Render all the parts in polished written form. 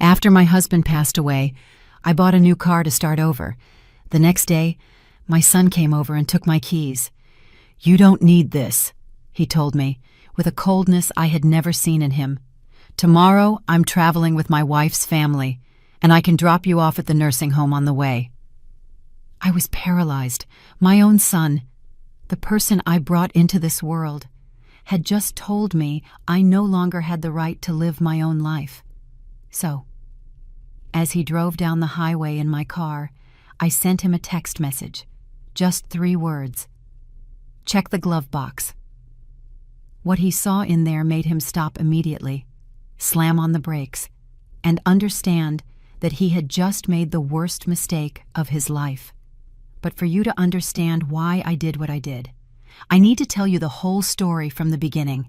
After my husband passed away, I bought a new car to start over. The next day, my son came over and took my keys. "You don't need this," he told me, with a coldness I had never seen in him. "Tomorrow, I'm traveling with my wife's family, and I can drop you off at the nursing home on the way." I was paralyzed. My own son, the person I brought into this world, had just told me I no longer had the right to live my own life. So, as he drove down the highway in my car, I sent him a text message. Just 3 words. "Check the glove box." What he saw in there made him stop immediately, slam on the brakes, and understand that he had just made the worst mistake of his life. But for you to understand why I did what I did, I need to tell you the whole story from the beginning.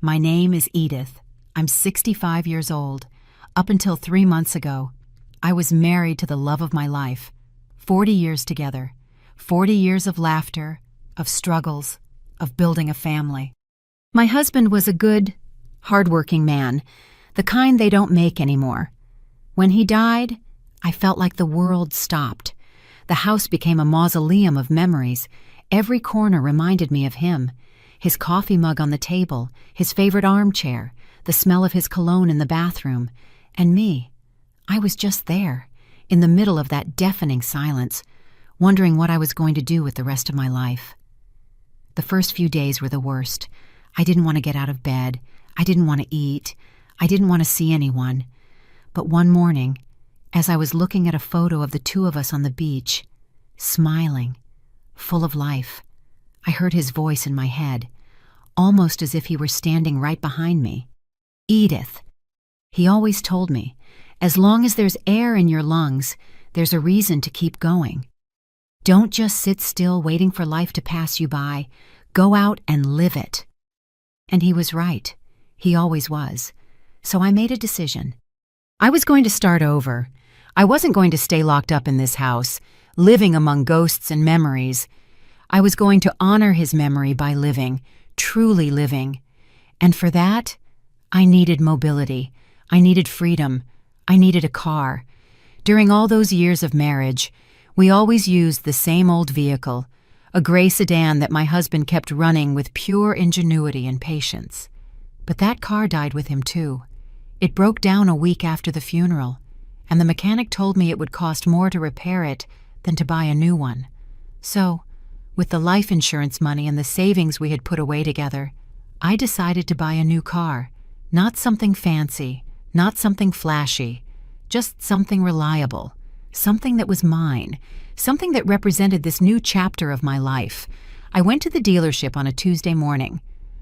My name is Edith. I'm 65 years old. Up until 3 months ago, I was married to the love of my life. 40 years together. 40 years of laughter, of struggles, of building a family. My husband was a good, hard-working man, the kind they don't make anymore. When he died, I felt like the world stopped. The house became a mausoleum of memories. Every corner reminded me of him. His coffee mug on the table, his favorite armchair, the smell of his cologne in the bathroom. And me, I was just there, in the middle of that deafening silence, wondering what I was going to do with the rest of my life. The first few days were the worst. I didn't want to get out of bed. I didn't want to eat. I didn't want to see anyone. But one morning, as I was looking at a photo of the 2 of us on the beach, smiling, full of life, I heard his voice in my head, almost as if he were standing right behind me. "Edith," he always told me, "as long as there's air in your lungs, there's a reason to keep going. Don't just sit still waiting for life to pass you by. Go out and live it." And he was right. He always was. So I made a decision. I was going to start over. I wasn't going to stay locked up in this house, living among ghosts and memories. I was going to honor his memory by living, truly living. And for that, I needed mobility. I needed freedom. I needed a car. During all those years of marriage, we always used the same old vehicle, a gray sedan that my husband kept running with pure ingenuity and patience. But that car died with him too. It broke down a week after the funeral, and the mechanic told me it would cost more to repair it than to buy a new one. So, with the life insurance money and the savings we had put away together, I decided to buy a new car. Not something fancy, not something flashy, just something reliable, something that was mine, something that represented this new chapter of my life. I went to the dealership on a Tuesday morning.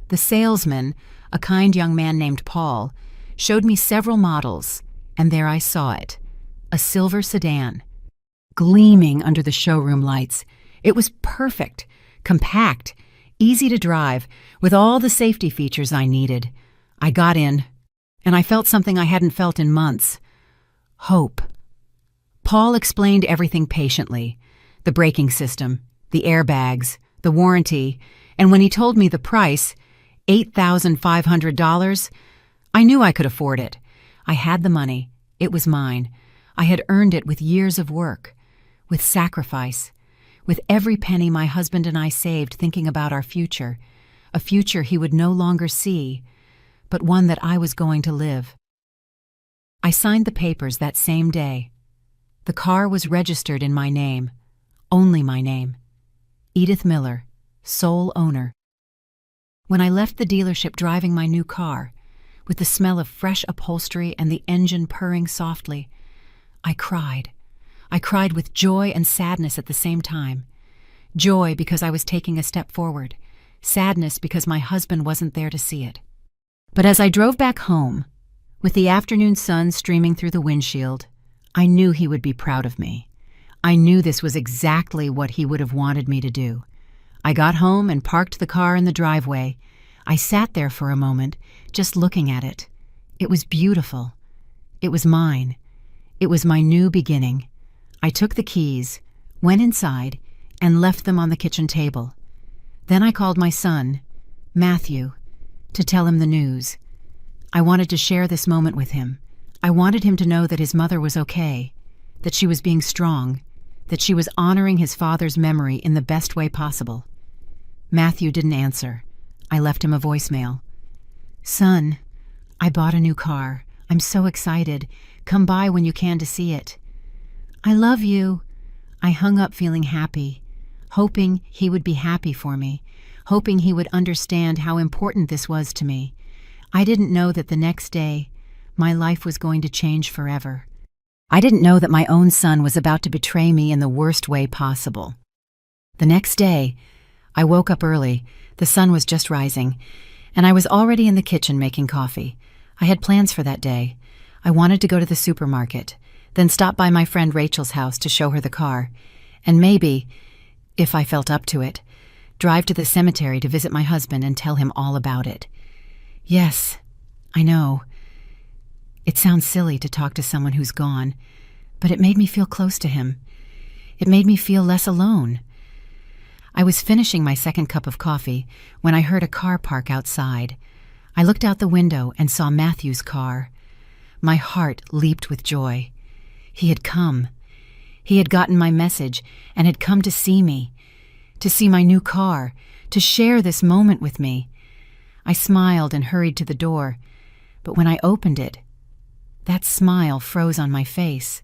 The salesman, a kind young man named Paul, showed me several models, and there I saw it, a silver sedan, gleaming under the showroom lights. It was perfect, compact, easy to drive, with all the safety features I needed. I got in, and I felt something I hadn't felt in months. Hope. Paul explained everything patiently, the braking system, the airbags, the warranty, and when he told me the price, $8,500, I knew I could afford it. I had the money. It was mine. I had earned it with years of work, with sacrifice, with every penny my husband and I saved thinking about our future, a future he would no longer see, but one that I was going to live. I signed the papers that same day. The car was registered in my name, only my name. Edith Miller, sole owner. When I left the dealership driving my new car, with the smell of fresh upholstery and the engine purring softly, I cried. I cried with joy and sadness at the same time. Joy because I was taking a step forward, sadness because my husband wasn't there to see it. But as I drove back home, with the afternoon sun streaming through the windshield, I knew he would be proud of me. I knew this was exactly what he would have wanted me to do. I got home and parked the car in the driveway. I sat there for a moment, just looking at it. It was beautiful. It was mine. It was my new beginning. I took the keys, went inside, and left them on the kitchen table. Then I called my son, Matthew, to tell him the news. I wanted to share this moment with him. I wanted him to know that his mother was okay, that she was being strong, that she was honoring his father's memory in the best way possible. Matthew didn't answer. I left him a voicemail. "Son, I bought a new car. I'm so excited. Come by when you can to see it." "I love you." I hung up feeling happy, hoping he would be happy for me, hoping he would understand how important this was to me. I didn't know that the next day, my life was going to change forever. I didn't know that my own son was about to betray me in the worst way possible. The next day, I woke up early. The sun was just rising, and I was already in the kitchen making coffee. I had plans for that day. I wanted to go to the supermarket, then stop by my friend Rachel's house to show her the car, and maybe, if I felt up to it, drive to the cemetery to visit my husband and tell him all about it. Yes, I know. It sounds silly to talk to someone who's gone, but it made me feel close to him. It made me feel less alone. I was finishing my second cup of coffee when I heard a car park outside. I looked out the window and saw Matthew's car. My heart leaped with joy. He had come. He had gotten my message and had come to see me, to see my new car, to share this moment with me. I smiled and hurried to the door, but when I opened it, that smile froze on my face.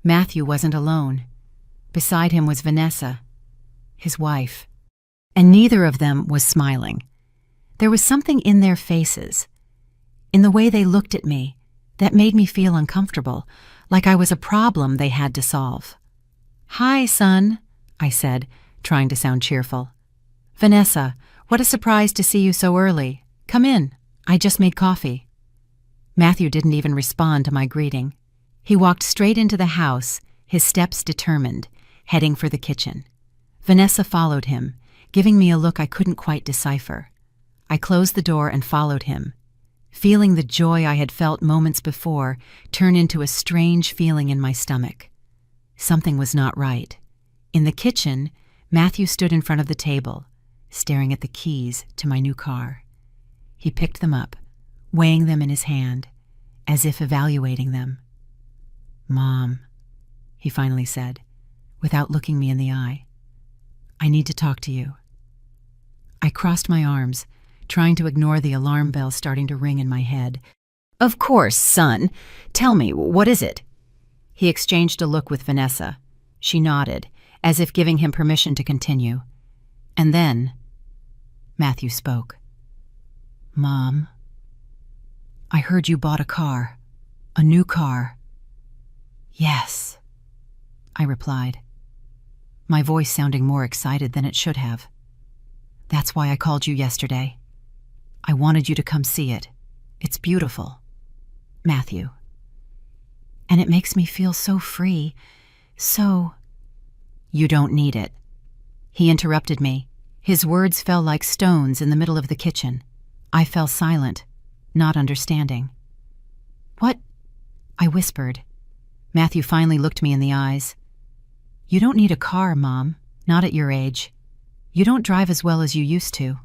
Matthew wasn't alone. Beside him was Vanessa, his wife, and neither of them was smiling. There was something in their faces, in the way they looked at me, that made me feel uncomfortable, like I was a problem they had to solve. "Hi, son," I said, trying to sound cheerful. "Vanessa, what a surprise to see you so early. Come in. I just made coffee." Matthew didn't even respond to my greeting. He walked straight into the house, his steps determined, heading for the kitchen. Vanessa followed him, giving me a look I couldn't quite decipher. I closed the door and followed him, feeling the joy I had felt moments before turn into a strange feeling in my stomach. Something was not right. In the kitchen, Matthew stood in front of the table, staring at the keys to my new car. He picked them up, weighing them in his hand, as if evaluating them. "Mom," he finally said, without looking me in the eye, "I need to talk to you." I crossed my arms, trying to ignore the alarm bell starting to ring in my head. "Of course, son. Tell me, what is it?" He exchanged a look with Vanessa. She nodded, as if giving him permission to continue. And then, Matthew spoke. "Mom, I heard you bought a car. A new car." "Yes," I replied, my voice sounding more excited than it should have. "That's why I called you yesterday. I wanted you to come see it. It's beautiful. Matthew. And it makes me feel so free, so—" "You don't need it." He interrupted me. His words fell like stones in the middle of the kitchen. I fell silent, not understanding. "What?" I whispered. Matthew finally looked me in the eyes. "You don't need a car, Mom, not at your age. You don't drive as well as you used to.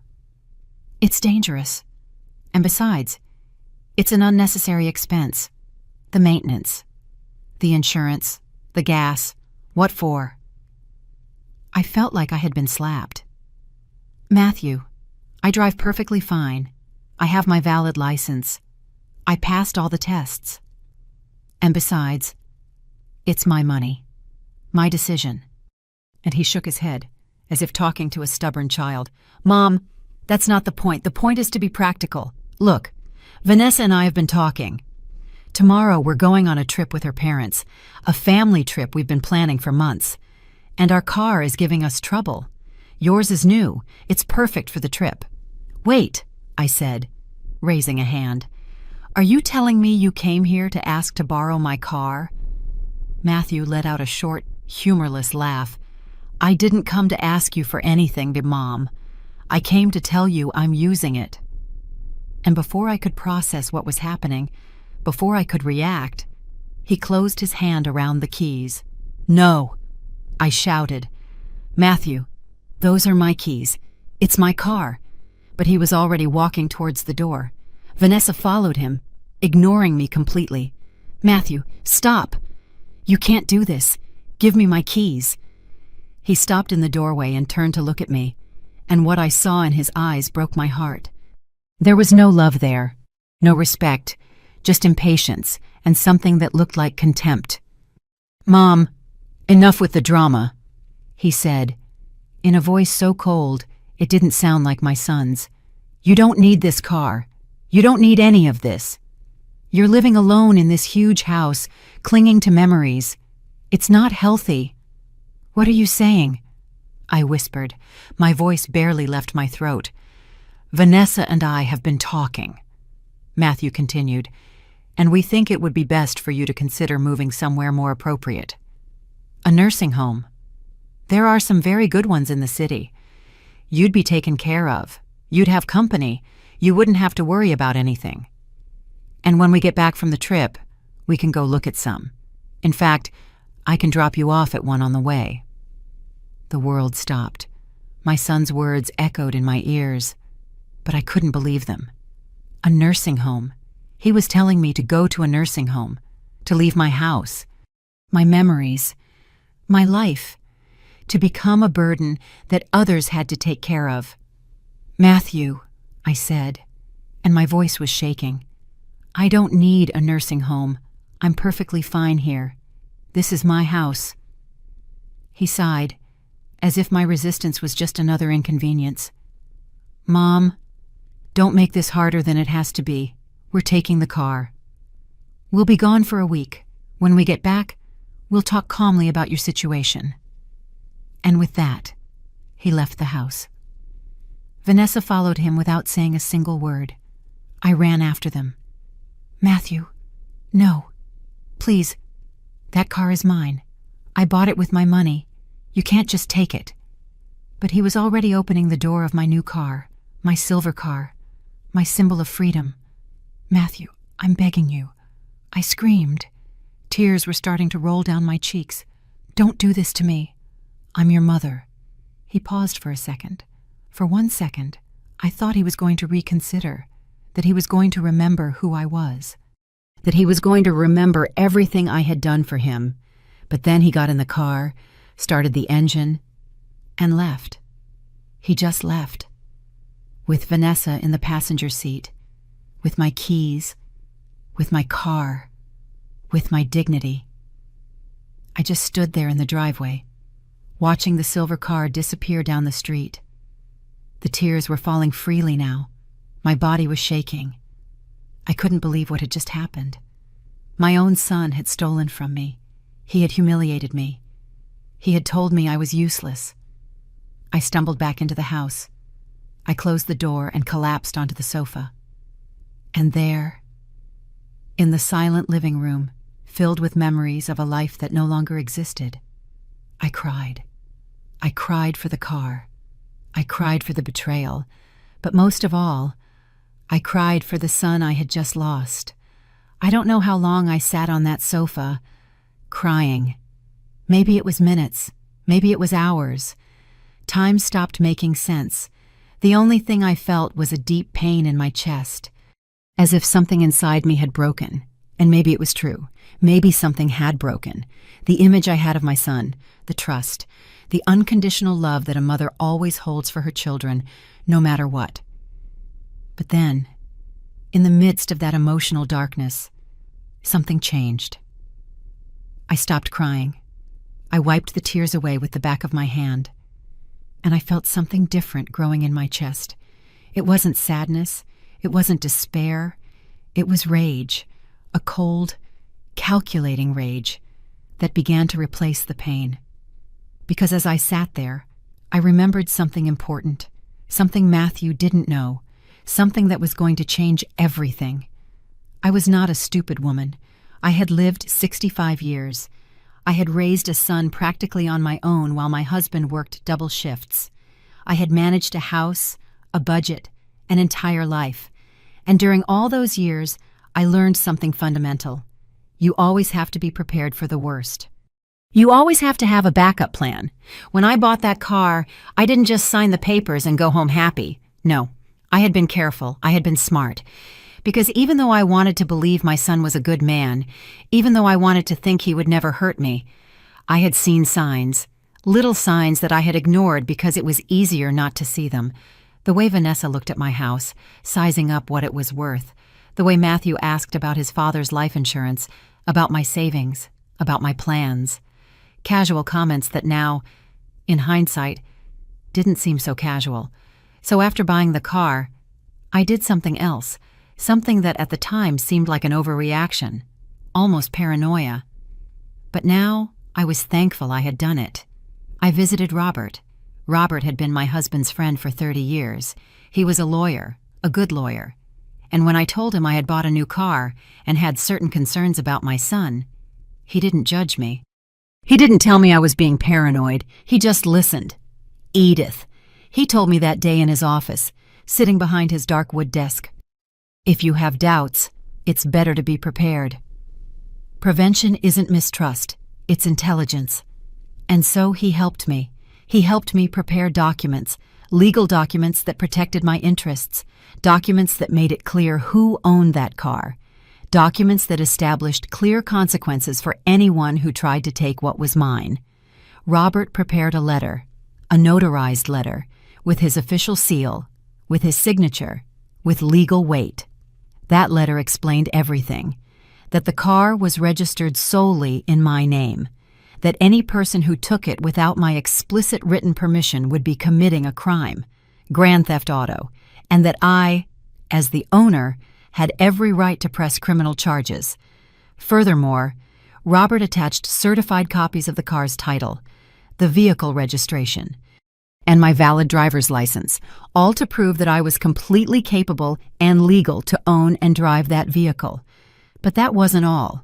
It's dangerous. And besides, it's an unnecessary expense. The maintenance, the insurance, the gas. What for?" I felt like I had been slapped. "Matthew, I drive perfectly fine. I have my valid license. I passed all the tests. And besides, it's my money, my decision." And he shook his head, as if talking to a stubborn child. "Mom, that's not the point. The point is to be practical. Look, Vanessa and I have been talking. Tomorrow we're going on a trip with her parents, a family trip we've been planning for months. And our car is giving us trouble. Yours is new. It's perfect for the trip." "Wait," I said, raising a hand. "Are you telling me you came here to ask to borrow my car?" Matthew let out a short, humorless laugh. "I didn't come to ask you for anything, Mom. I came to tell you I'm using it." And before I could process what was happening, before I could react, he closed his hand around the keys. "No," I shouted. "Matthew, those are my keys. It's my car." But he was already walking towards the door. Vanessa followed him, ignoring me completely. "Matthew, stop! You can't do this. Give me my keys." He stopped in the doorway and turned to look at me, and what I saw in his eyes broke my heart. There was no love there, no respect, just impatience and something that looked like contempt. "Mom, enough with the drama," he said, in a voice so cold it didn't sound like my son's. "You don't need this car. You don't need any of this. You're living alone in this huge house, clinging to memories. It's not healthy." "What are you saying?" I whispered. My voice barely left my throat. "Vanessa and I have been talking," Matthew continued, "and we think it would be best for you to consider moving somewhere more appropriate. A nursing home. There are some very good ones in the city. You'd be taken care of. You'd have company. You wouldn't have to worry about anything. And when we get back from the trip, we can go look at some. In fact, I can drop you off at one on the way." The world stopped. My son's words echoed in my ears, but I couldn't believe them. A nursing home. He was telling me to go to a nursing home, to leave my house, my memories, my life, to become a burden that others had to take care of. "Matthew," I said, and my voice was shaking, "I don't need a nursing home. I'm perfectly fine here. This is my house." He sighed, as if my resistance was just another inconvenience. "Mom, don't make this harder than it has to be. We're taking the car. We'll be gone for a week. When we get back, we'll talk calmly about your situation." And with that, he left the house. Vanessa followed him without saying a single word. I ran after them. "Matthew, no. Please, that car is mine. I bought it with my money. You can't just take it." But he was already opening the door of my new car, my silver car, my symbol of freedom. "Matthew, I'm begging you." I screamed. Tears were starting to roll down my cheeks. "Don't do this to me. I'm your mother." He paused for a second. For 1 second, I thought he was going to reconsider, that he was going to remember who I was, that he was going to remember everything I had done for him. But then he got in the car, started the engine, and left. He just left. With Vanessa in the passenger seat, with my keys, with my car, with my dignity. I just stood there in the driveway, watching the silver car disappear down the street. The tears were falling freely now. My body was shaking. I couldn't believe what had just happened. My own son had stolen from me. He had humiliated me. He had told me I was useless. I stumbled back into the house. I closed the door and collapsed onto the sofa. And there, in the silent living room, filled with memories of a life that no longer existed, I cried. I cried for the car. I cried for the betrayal. But most of all, I cried for the son I had just lost. I don't know how long I sat on that sofa, crying. Maybe it was minutes. Maybe it was hours. Time stopped making sense. The only thing I felt was a deep pain in my chest, as if something inside me had broken. And maybe it was true. Maybe something had broken. The image I had of my son, the trust, the unconditional love that a mother always holds for her children, no matter what. But then, in the midst of that emotional darkness, something changed. I stopped crying. I wiped the tears away with the back of my hand, and I felt something different growing in my chest. It wasn't sadness. It wasn't despair. It was rage, a cold, calculating rage that began to replace the pain. Because as I sat there, I remembered something important, something Matthew didn't know, something that was going to change everything. I was not a stupid woman. I had lived 65 years. I had raised a son practically on my own while my husband worked double shifts. I had managed a house, a budget, an entire life. And during all those years, I learned something fundamental. You always have to be prepared for the worst. You always have to have a backup plan. When I bought that car, I didn't just sign the papers and go home happy. No, I had been careful. I had been smart. Because even though I wanted to believe my son was a good man, even though I wanted to think he would never hurt me, I had seen signs, little signs that I had ignored because it was easier not to see them. The way Vanessa looked at my house, sizing up what it was worth. The way Matthew asked about his father's life insurance, about my savings, about my plans. Casual comments that now, in hindsight, didn't seem so casual. So after buying the car, I did something else, something that at the time seemed like an overreaction, almost paranoia. But now I was thankful I had done it. I visited Robert. Robert had been my husband's friend for 30 years. He was a lawyer, a good lawyer. And when I told him I had bought a new car and had certain concerns about my son, he didn't judge me. He didn't tell me I was being paranoid. He just listened. Edith. He told me that day in his office, sitting behind his dark wood desk. If you have doubts, it's better to be prepared. Prevention isn't mistrust, it's intelligence. And so he helped me. He helped me prepare documents, legal documents that protected my interests, documents that made it clear who owned that car, documents that established clear consequences for anyone who tried to take what was mine. Robert prepared a letter, a notarized letter, with his official seal, with his signature, with legal weight. That letter explained everything, that the car was registered solely in my name, that any person who took it without my explicit written permission would be committing a crime, grand theft auto, and that I, as the owner, had every right to press criminal charges. Furthermore, Robert attached certified copies of the car's title, the vehicle registration, and my valid driver's license, all to prove that I was completely capable and legal to own and drive that vehicle. But that wasn't all.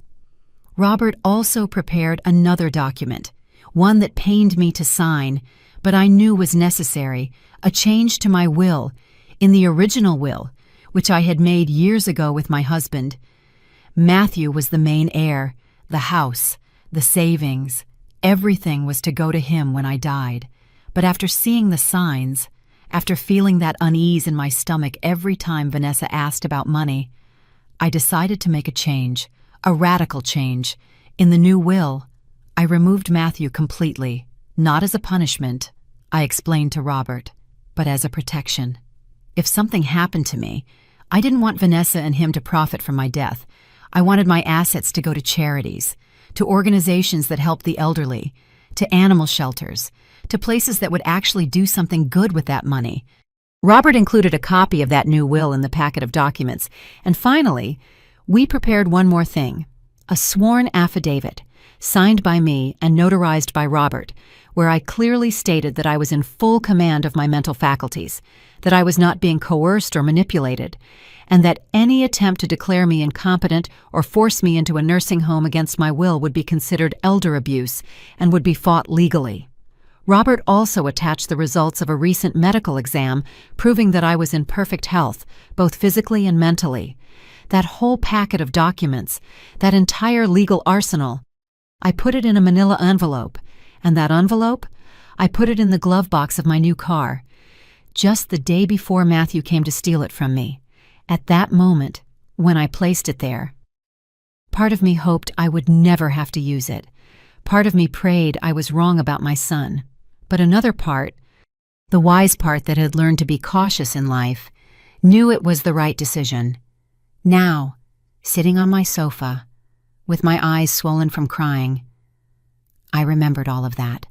Robert also prepared another document, one that pained me to sign, but I knew was necessary, a change to my will, in the original will, which I had made years ago with my husband. Matthew was the main heir, the house, the savings, everything was to go to him when I died. But after seeing the signs, after feeling that unease in my stomach every time Vanessa asked about money, I decided to make a change. A radical change. In the new will, I removed Matthew completely, not as a punishment, I explained to Robert, but as a protection. If something happened to me, I didn't want Vanessa and him to profit from my death. I wanted my assets to go to charities, to organizations that help the elderly, to animal shelters, to places that would actually do something good with that money. Robert included a copy of that new will in the packet of documents, and finally, we prepared one more thing, a sworn affidavit, signed by me and notarized by Robert, where I clearly stated that I was in full command of my mental faculties, that I was not being coerced or manipulated, and that any attempt to declare me incompetent or force me into a nursing home against my will would be considered elder abuse and would be fought legally. Robert also attached the results of a recent medical exam proving that I was in perfect health, both physically and mentally. That whole packet of documents, that entire legal arsenal, I put it in a manila envelope, and that envelope, I put it in the glove box of my new car, just the day before Matthew came to steal it from me. At that moment, when I placed it there, part of me hoped I would never have to use it. Part of me prayed I was wrong about my son. But another part, the wise part that had learned to be cautious in life, knew it was the right decision. Now, sitting on my sofa, with my eyes swollen from crying, I remembered all of that,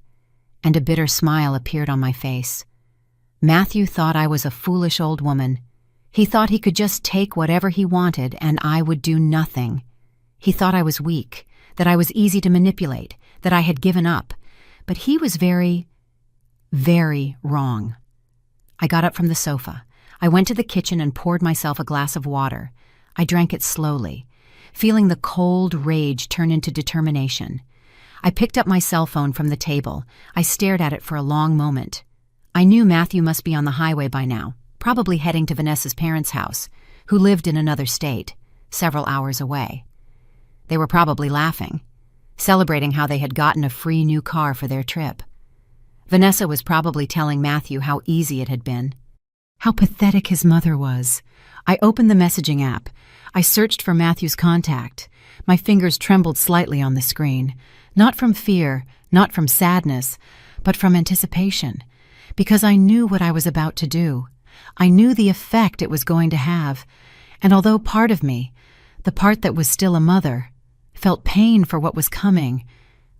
and a bitter smile appeared on my face. Matthew thought I was a foolish old woman. He thought he could just take whatever he wanted and I would do nothing. He thought I was weak, that I was easy to manipulate, that I had given up. But he was very, very wrong. I got up from the sofa. I went to the kitchen and poured myself a glass of water. I drank it slowly, feeling the cold rage turn into determination. I picked up my cell phone from the table. I stared at it for a long moment. I knew Matthew must be on the highway by now, probably heading to Vanessa's parents' house, who lived in another state, several hours away. They were probably laughing, celebrating how they had gotten a free new car for their trip. Vanessa was probably telling Matthew how easy it had been, how pathetic his mother was. I opened the messaging app. I searched for Matthew's contact. My fingers trembled slightly on the screen, not from fear, not from sadness, but from anticipation, because I knew what I was about to do. I knew the effect it was going to have, and although part of me, the part that was still a mother, felt pain for what was coming,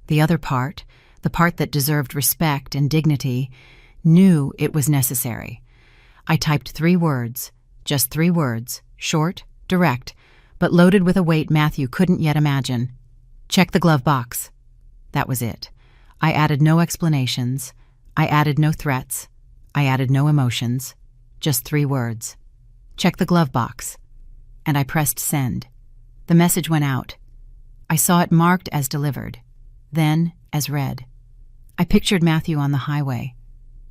the other part, the part that deserved respect and dignity, knew it was necessary. I typed 3 words, just 3 words, short, direct, but loaded with a weight Matthew couldn't yet imagine. Check the glove box. That was it. I added no explanations. I added no threats. I added no emotions. Just 3 words. Check the glove box. And I pressed send. The message went out. I saw it marked as delivered, then as read. I pictured Matthew on the highway,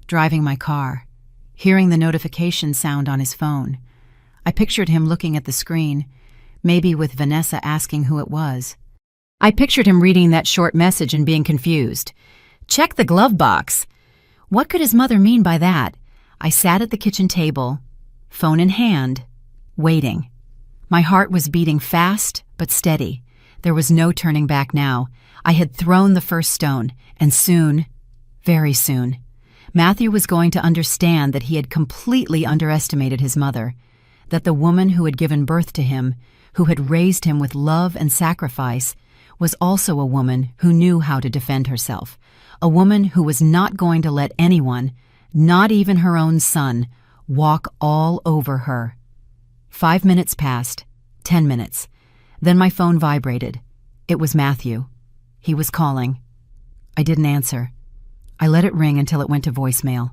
driving my car, hearing the notification sound on his phone. I pictured him looking at the screen, maybe with Vanessa asking who it was. I pictured him reading that short message and being confused. Check the glove box. What could his mother mean by that? I sat at the kitchen table, phone in hand, waiting. My heart was beating fast but steady. There was no turning back now. I had thrown the first stone, and soon, very soon, Matthew was going to understand that he had completely underestimated his mother, that the woman who had given birth to him, who had raised him with love and sacrifice, was also a woman who knew how to defend herself, a woman who was not going to let anyone, not even her own son, walk all over her. 5 minutes passed, 10 minutes. Then my phone vibrated. It was Matthew. He was calling. I didn't answer. I let it ring until it went to voicemail.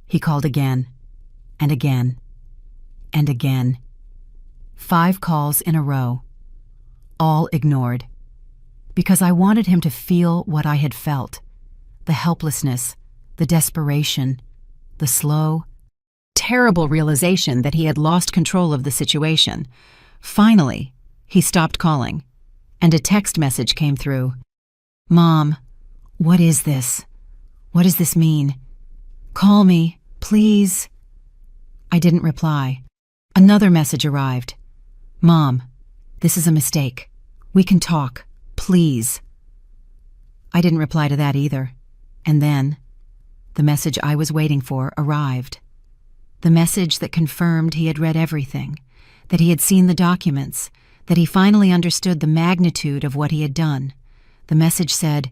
He called again, and again, and again. 5 calls in a row. All ignored. Because I wanted him to feel what I had felt. The helplessness, the desperation, the slow, terrible realization that he had lost control of the situation. Finally, he stopped calling, and a text message came through. Mom, what is this? What does this mean? Call me, please. I didn't reply. Another message arrived. Mom, this is a mistake. We can talk, please. I didn't reply to that either. And then, the message I was waiting for arrived. The message that confirmed he had read everything, that he had seen the documents, that he finally understood the magnitude of what he had done. The message said,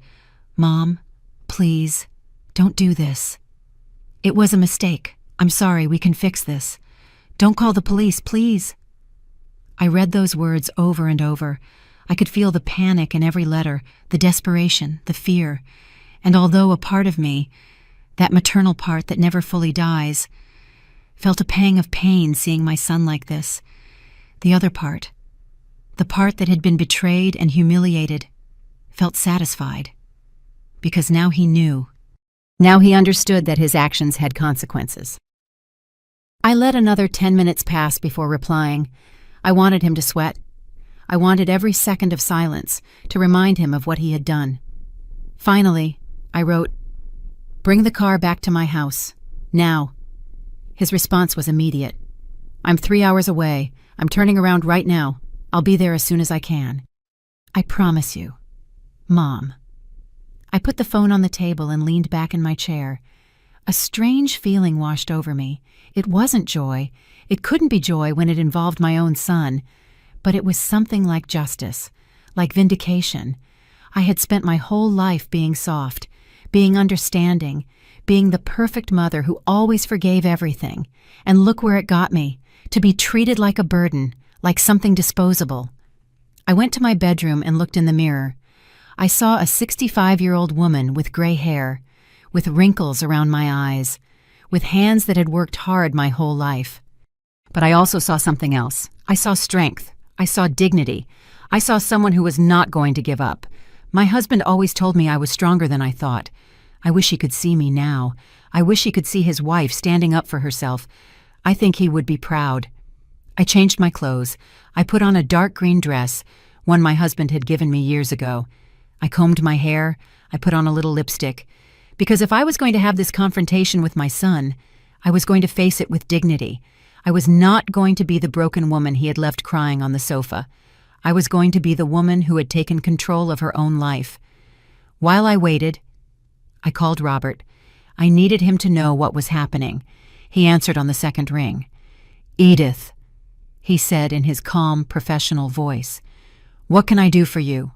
Mom, please, don't do this. It was a mistake. I'm sorry, we can fix this. Don't call the police, please. I read those words over and over. I could feel the panic in every letter, the desperation, the fear. And although a part of me, that maternal part that never fully dies, felt a pang of pain seeing my son like this, the other part, the part that had been betrayed and humiliated, felt satisfied. Because now he knew. Now he understood that his actions had consequences. I let another 10 minutes pass before replying. I wanted him to sweat. I wanted every second of silence to remind him of what he had done. Finally, I wrote, Bring the car back to my house. Now. His response was immediate. I'm 3 hours away. I'm turning around right now. I'll be there as soon as I can. I promise you. Mom. I put the phone on the table and leaned back in my chair. A strange feeling washed over me. It wasn't joy. It couldn't be joy when it involved my own son. But it was something like justice, like vindication. I had spent my whole life being soft, being understanding, being the perfect mother who always forgave everything. And look where it got me, to be treated like a burden, like something disposable. I went to my bedroom and looked in the mirror. I saw a 65-year-old woman with gray hair, with wrinkles around my eyes, with hands that had worked hard my whole life. But I also saw something else. I saw strength. I saw dignity. I saw someone who was not going to give up. My husband always told me I was stronger than I thought. I wish he could see me now. I wish he could see his wife standing up for herself. I think he would be proud. I changed my clothes. I put on a dark green dress, one my husband had given me years ago. I combed my hair. I put on a little lipstick. Because if I was going to have this confrontation with my son, I was going to face it with dignity. I was not going to be the broken woman he had left crying on the sofa. I was going to be the woman who had taken control of her own life. While I waited, I called Robert. I needed him to know what was happening. He answered on the second ring. "Edith," he said in his calm, professional voice. "What can I do for you?"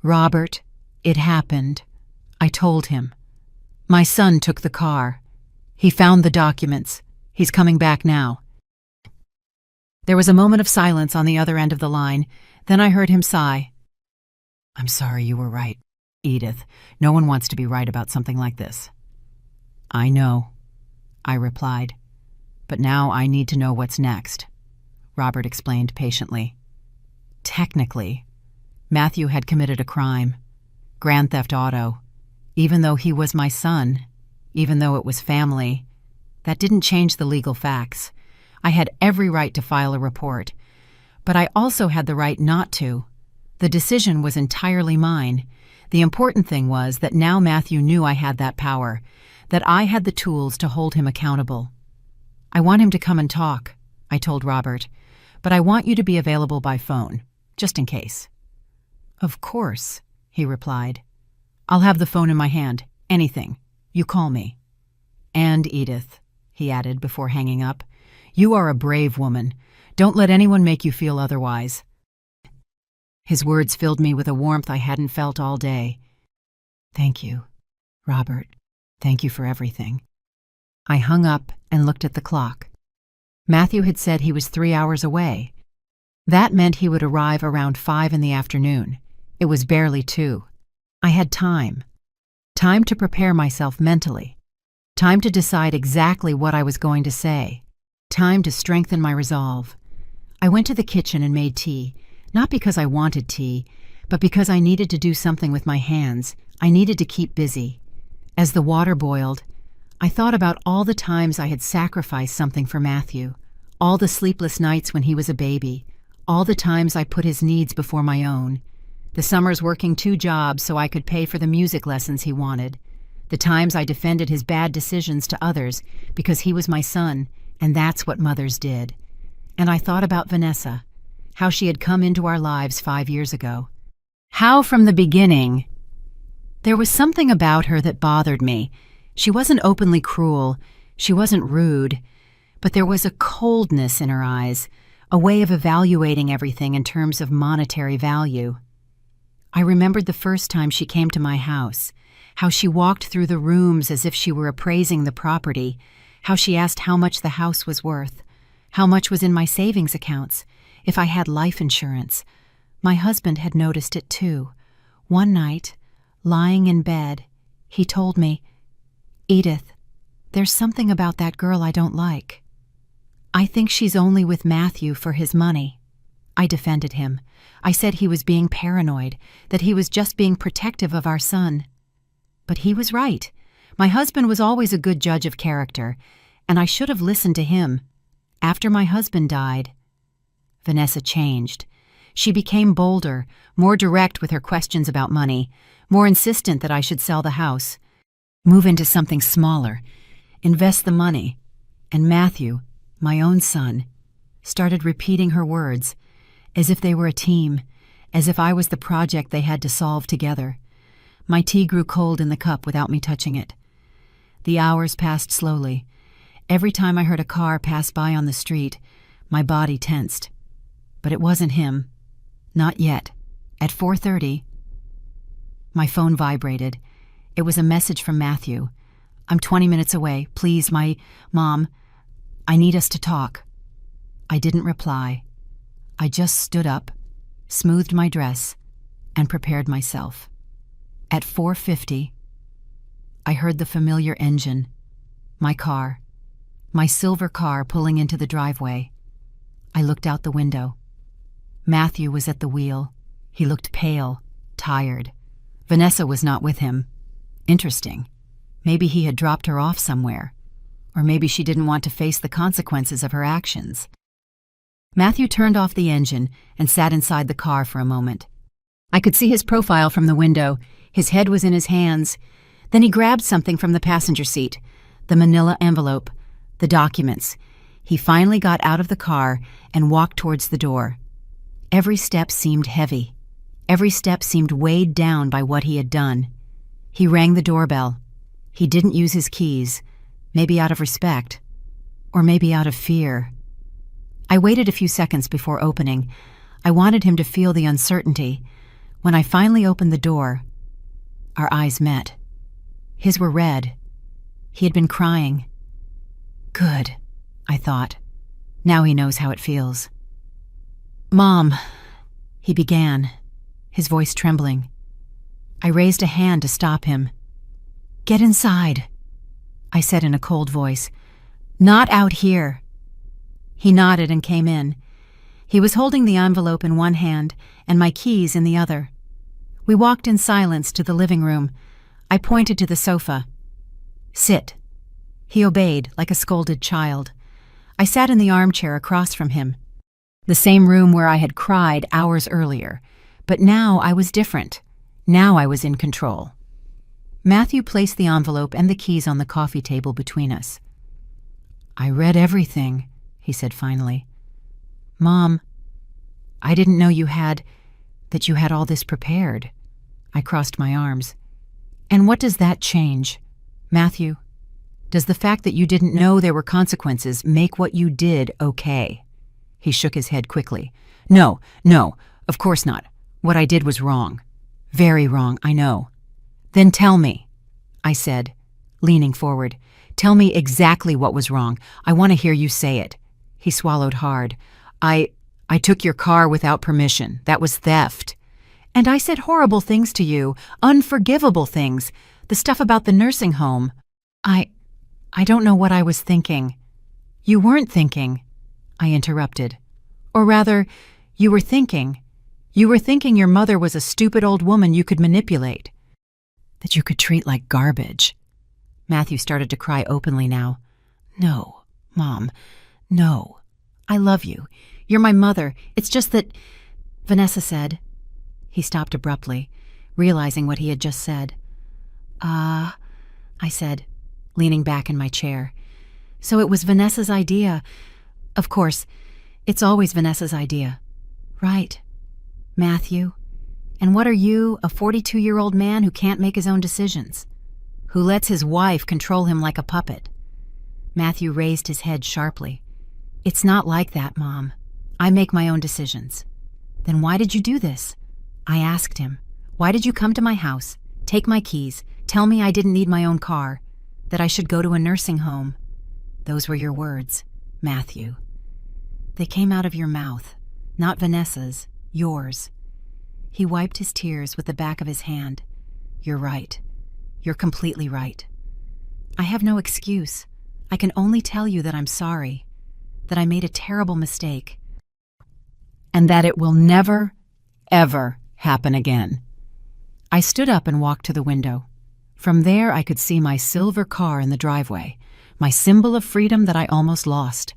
"Robert, it happened." I told him. "My son took the car. He found the documents. He's coming back now." There was a moment of silence on the other end of the line. Then I heard him sigh. "I'm sorry, you were right, Edith. No one wants to be right about something like this." "I know," I replied. "But now I need to know what's next," Robert explained patiently. Technically, Matthew had committed a crime, grand theft auto. Even though he was my son, even though it was family, that didn't change the legal facts. I had every right to file a report, but I also had the right not to. The decision was entirely mine. The important thing was that now Matthew knew I had that power, that I had the tools to hold him accountable. "I want him to come and talk," I told Robert, "but I want you to be available by phone, just in case." "Of course," he replied. "I'll have the phone in my hand. Anything. You call me." "And Edith," he added before hanging up, "you are a brave woman. Don't let anyone make you feel otherwise." His words filled me with a warmth I hadn't felt all day. "Thank you, Robert. Thank you for everything." I hung up and looked at the clock. Matthew had said he was 3 hours away. That meant he would arrive around 5 in the afternoon. It was barely 2. I had time. Time to prepare myself mentally. Time to decide exactly what I was going to say. Time to strengthen my resolve. I went to the kitchen and made tea, not because I wanted tea, but because I needed to do something with my hands. I needed to keep busy. As the water boiled, I thought about all the times I had sacrificed something for Matthew, all the sleepless nights when he was a baby, all the times I put his needs before my own, the summers working 2 jobs so I could pay for the music lessons he wanted, the times I defended his bad decisions to others because he was my son, and that's what mothers did. And I thought about Vanessa, how she had come into our lives 5 years ago. How from the beginning, there was something about her that bothered me. She wasn't openly cruel, she wasn't rude, but there was a coldness in her eyes, a way of evaluating everything in terms of monetary value. I remembered the first time she came to my house, how she walked through the rooms as if she were appraising the property, how she asked how much the house was worth, how much was in my savings accounts, if I had life insurance. My husband had noticed it too. One night, lying in bed, he told me, "Edith, there's something about that girl I don't like. I think she's only with Matthew for his money." I defended him. I said he was being paranoid, that he was just being protective of our son. But he was right. My husband was always a good judge of character, and I should have listened to him. After my husband died, Vanessa changed. She became bolder, more direct with her questions about money, more insistent that I should sell the house, move into something smaller, invest the money. And Matthew, my own son, started repeating her words, as if they were a team, as if I was the project they had to solve together. My tea grew cold in the cup without me touching it. The hours passed slowly. Every time I heard a car pass by on the street, my body tensed. But it wasn't him. Not yet. At 4:30, my phone vibrated. It was a message from Matthew. "I'm 20 minutes away. Please, my mom. I need us to talk." I didn't reply. I just stood up, smoothed my dress, and prepared myself. At 4:50, I heard the familiar engine. My car. My silver car pulling into the driveway. I looked out the window. Matthew was at the wheel. He looked pale, tired. Vanessa was not with him. Interesting. Maybe he had dropped her off somewhere. Or maybe she didn't want to face the consequences of her actions. Matthew turned off the engine and sat inside the car for a moment. I could see his profile from the window. His head was in his hands. Then he grabbed something from the passenger seat, the manila envelope, the documents. He finally got out of the car and walked towards the door. Every step seemed heavy. Every step seemed weighed down by what he had done. He rang the doorbell. He didn't use his keys, maybe out of respect, or maybe out of fear. I waited a few seconds before opening. I wanted him to feel the uncertainty. When I finally opened the door, our eyes met. His were red. He had been crying. Good, I thought. Now he knows how it feels. Mom, he began, his voice trembling. I raised a hand to stop him. Get inside, I said in a cold voice. Not out here. He nodded and came in. He was holding the envelope in one hand and my keys in the other. We walked in silence to the living room. I pointed to the sofa. Sit. He obeyed like a scolded child. I sat in the armchair across from him. The same room where I had cried hours earlier. But now I was different. Now I was in control. Matthew placed the envelope and the keys on the coffee table between us. I read everything, he said finally. Mom, I didn't know that you had all this prepared. I crossed my arms. And what does that change? Matthew, does the fact that you didn't know there were consequences make what you did okay? He shook his head quickly. No, of course not. What I did was wrong. Very wrong, I know. Then tell me, I said, leaning forward. Tell me exactly what was wrong. I want to hear you say it. He swallowed hard. I took your car without permission. That was theft. And I said horrible things to you, unforgivable things, the stuff about the nursing home. I don't know what I was thinking. You weren't thinking, I interrupted. Or rather, you were thinking. You were thinking your mother was a stupid old woman you could manipulate, that you could treat like garbage. Matthew started to cry openly now. No, Mom, no. I love you. You're my mother. It's just that, Vanessa said. He stopped abruptly, realizing what he had just said. I said, leaning back in my chair. So it was Vanessa's idea. Of course, it's always Vanessa's idea. Right. Matthew. And what are you, a 42-year-old man who can't make his own decisions? Who lets his wife control him like a puppet? Matthew raised his head sharply. It's not like that, Mom. I make my own decisions. Then why did you do this? I asked him. Why did you come to my house, take my keys, tell me I didn't need my own car, that I should go to a nursing home? Those were your words, Matthew. They came out of your mouth, not Vanessa's, yours. He wiped his tears with the back of his hand. You're right. You're completely right. I have no excuse. I can only tell you that I'm sorry, that I made a terrible mistake, and that it will never, ever happen again. I stood up and walked to the window. From there I could see my silver car in the driveway, my symbol of freedom that I almost lost.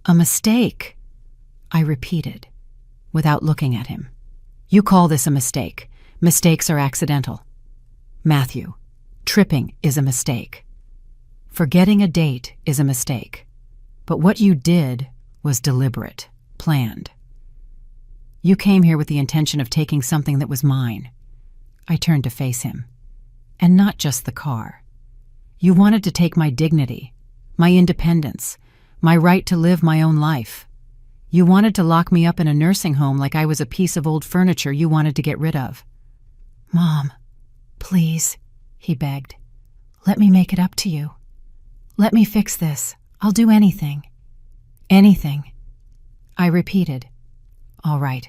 A mistake, I repeated, without looking at him. You call this a mistake. Mistakes are accidental. Matthew, tripping is a mistake. Forgetting a date is a mistake. But what you did was deliberate, planned. You came here with the intention of taking something that was mine. I turned to face him. And not just the car. You wanted to take my dignity, my independence, my right to live my own life. You wanted to lock me up in a nursing home like I was a piece of old furniture you wanted to get rid of. Mom, please, he begged. Let me make it up to you. Let me fix this. I'll do anything. Anything. I repeated. All right,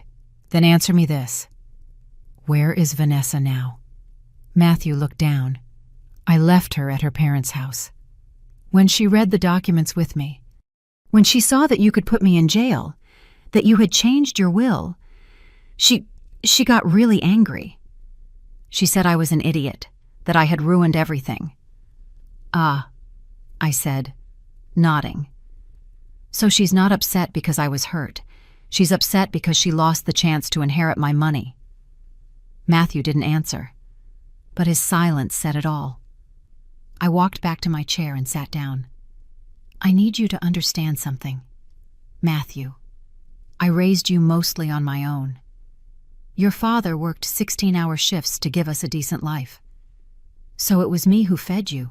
then answer me this. Where is Vanessa now? Matthew looked down. I left her at her parents' house. When she read the documents with me, when she saw that you could put me in jail, that you had changed your will, she got really angry. She said I was an idiot, that I had ruined everything. Ah, I said, nodding. So she's not upset because I was hurt. She's upset because she lost the chance to inherit my money. Matthew didn't answer, but his silence said it all. I walked back to my chair and sat down. I need you to understand something. Matthew, I raised you mostly on my own. Your father worked 16-hour shifts to give us a decent life. So it was me who fed you,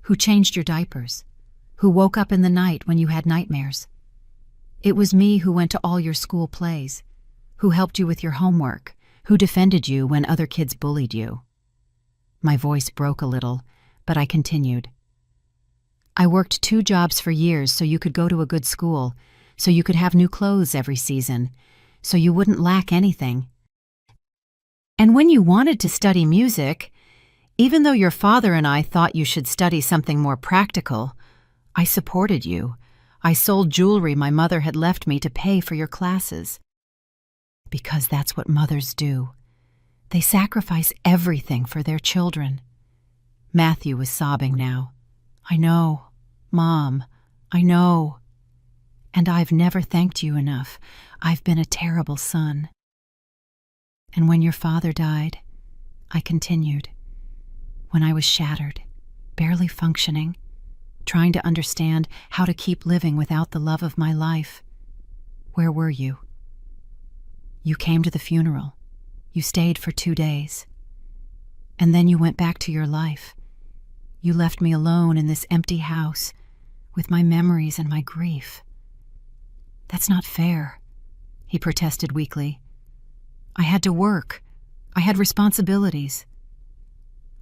who changed your diapers, who woke up in the night when you had nightmares. It was me who went to all your school plays, who helped you with your homework, who defended you when other kids bullied you. My voice broke a little, but I continued. I worked 2 jobs for years so you could go to a good school, so you could have new clothes every season, so you wouldn't lack anything. And when you wanted to study music, even though your father and I thought you should study something more practical, I supported you. I sold jewelry my mother had left me to pay for your classes. Because that's what mothers do. They sacrifice everything for their children. Matthew was sobbing now. I know, Mom, I know. And I've never thanked you enough. I've been a terrible son. And when your father died, I continued. When I was shattered, barely functioning, trying to understand how to keep living without the love of my life, where were you? You came to the funeral. You stayed for 2 days. And then you went back to your life. You left me alone in this empty house with my memories and my grief. That's not fair, he protested weakly. I had to work. I had responsibilities.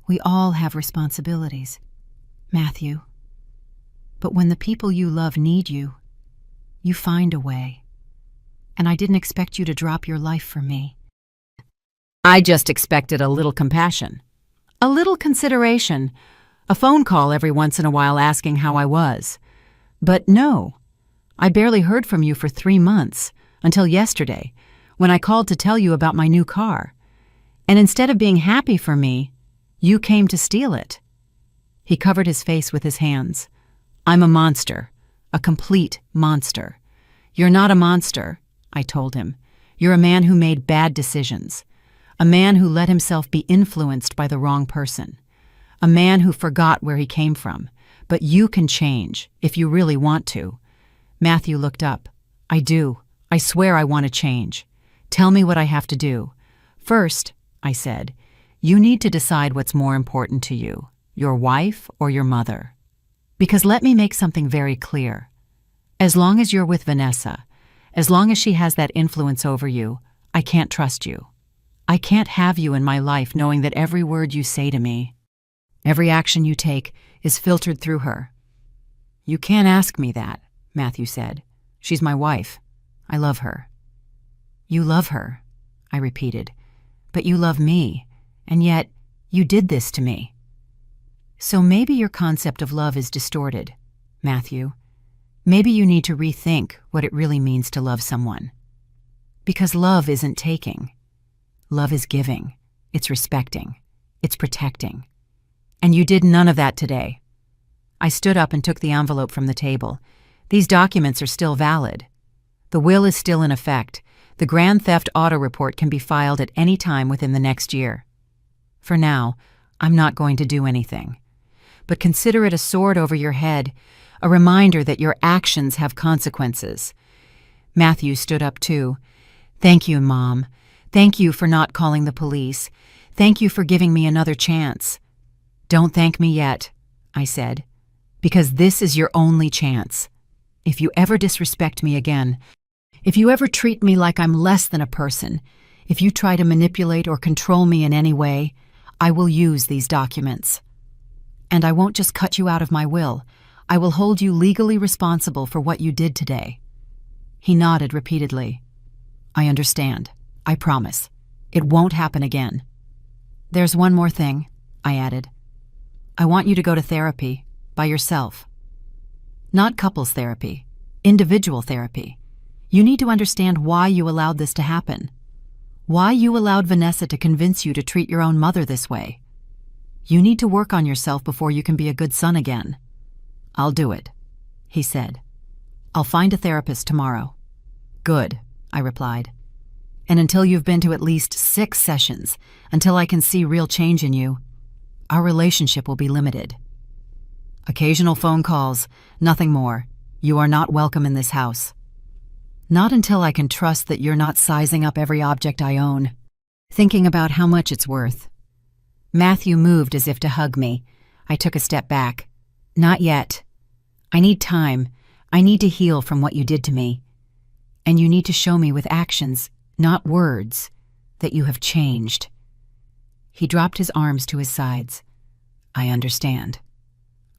We all have responsibilities, Matthew. But when the people you love need you, you find a way. And I didn't expect you to drop your life for me. I just expected a little compassion, a little consideration, a phone call every once in a while asking how I was. But no, I barely heard from you for 3 months, until yesterday, when I called to tell you about my new car. And instead of being happy for me, you came to steal it. He covered his face with his hands. I'm a monster, a complete monster. You're not a monster, I told him. You're a man who made bad decisions. A man who let himself be influenced by the wrong person. A man who forgot where he came from. But you can change, if you really want to. Matthew looked up. I do. I swear I want to change. Tell me what I have to do. First, I said, you need to decide what's more important to you, your wife or your mother. Because let me make something very clear. As long as you're with Vanessa, as long as she has that influence over you, I can't trust you. I can't have you in my life knowing that every word you say to me, every action you take, is filtered through her. You can't ask me that, Matthew said. She's my wife. I love her. You love her, I repeated. But you love me, and yet you did this to me. So maybe your concept of love is distorted, Matthew. Maybe you need to rethink what it really means to love someone. Because love isn't taking. Love is giving. It's respecting. It's protecting. And you did none of that today. I stood up and took the envelope from the table. These documents are still valid. The will is still in effect. The grand theft auto report can be filed at any time within the next year. For now, I'm not going to do anything. But consider it a sword over your head, a reminder that your actions have consequences. Matthew stood up too. Thank you, Mom. Thank you for not calling the police. Thank you for giving me another chance. Don't thank me yet, I said, because this is your only chance. If you ever disrespect me again, if you ever treat me like I'm less than a person, if you try to manipulate or control me in any way, I will use these documents. And I won't just cut you out of my will. I will hold you legally responsible for what you did today. He nodded repeatedly. I understand. I promise. It won't happen again. There's one more thing, I added. I want you to go to therapy, by yourself. Not couples therapy, individual therapy. You need to understand why you allowed this to happen. Why you allowed Vanessa to convince you to treat your own mother this way. You need to work on yourself before you can be a good son again. I'll do it, he said. I'll find a therapist tomorrow. Good, I replied. And until you've been to at least 6 sessions, until I can see real change in you, our relationship will be limited. Occasional phone calls, nothing more. You are not welcome in this house. Not until I can trust that you're not sizing up every object I own, thinking about how much it's worth. Matthew moved as if to hug me. I took a step back. Not yet. I need time. I need to heal from what you did to me. And you need to show me with actions, not words, that you have changed. He dropped his arms to his sides. I understand.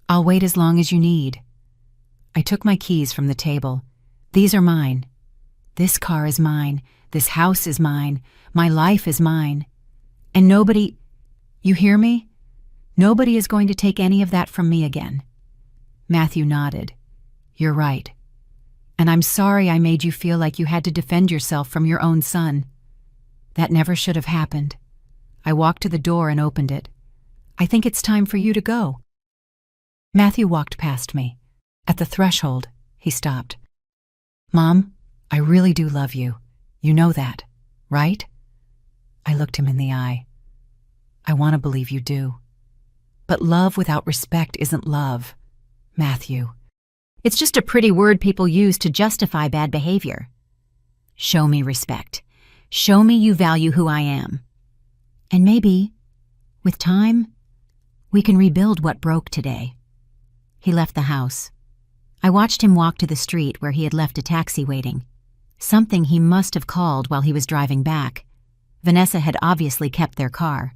I'll wait as long as you need. I took my keys from the table. These are mine. This car is mine. This house is mine. My life is mine. And nobody, you hear me? Nobody is going to take any of that from me again. Matthew nodded. You're right. And I'm sorry I made you feel like you had to defend yourself from your own son. That never should have happened. I walked to the door and opened it. I think it's time for you to go. Matthew walked past me. At the threshold, he stopped. Mom, I really do love you. You know that, right? I looked him in the eye. I want to believe you do. But love without respect isn't love, Matthew. It's just a pretty word people use to justify bad behavior. Show me respect. Show me you value who I am. And maybe, with time, we can rebuild what broke today. He left the house. I watched him walk to the street where he had left a taxi waiting. Something he must have called while he was driving back. Vanessa had obviously kept their car.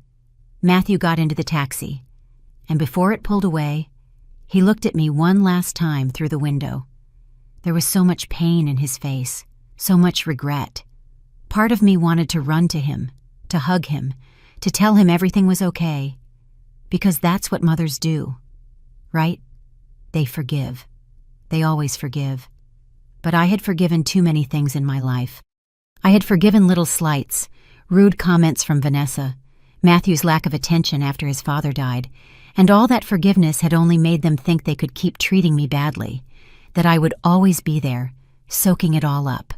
Matthew got into the taxi, and before it pulled away, he looked at me one last time through the window. There was so much pain in his face, so much regret. Part of me wanted to run to him, to hug him, to tell him everything was okay, because that's what mothers do, right? They forgive. They always forgive. But I had forgiven too many things in my life. I had forgiven little slights, rude comments from Vanessa, Matthew's lack of attention after his father died, and all that forgiveness had only made them think they could keep treating me badly, that I would always be there, soaking it all up.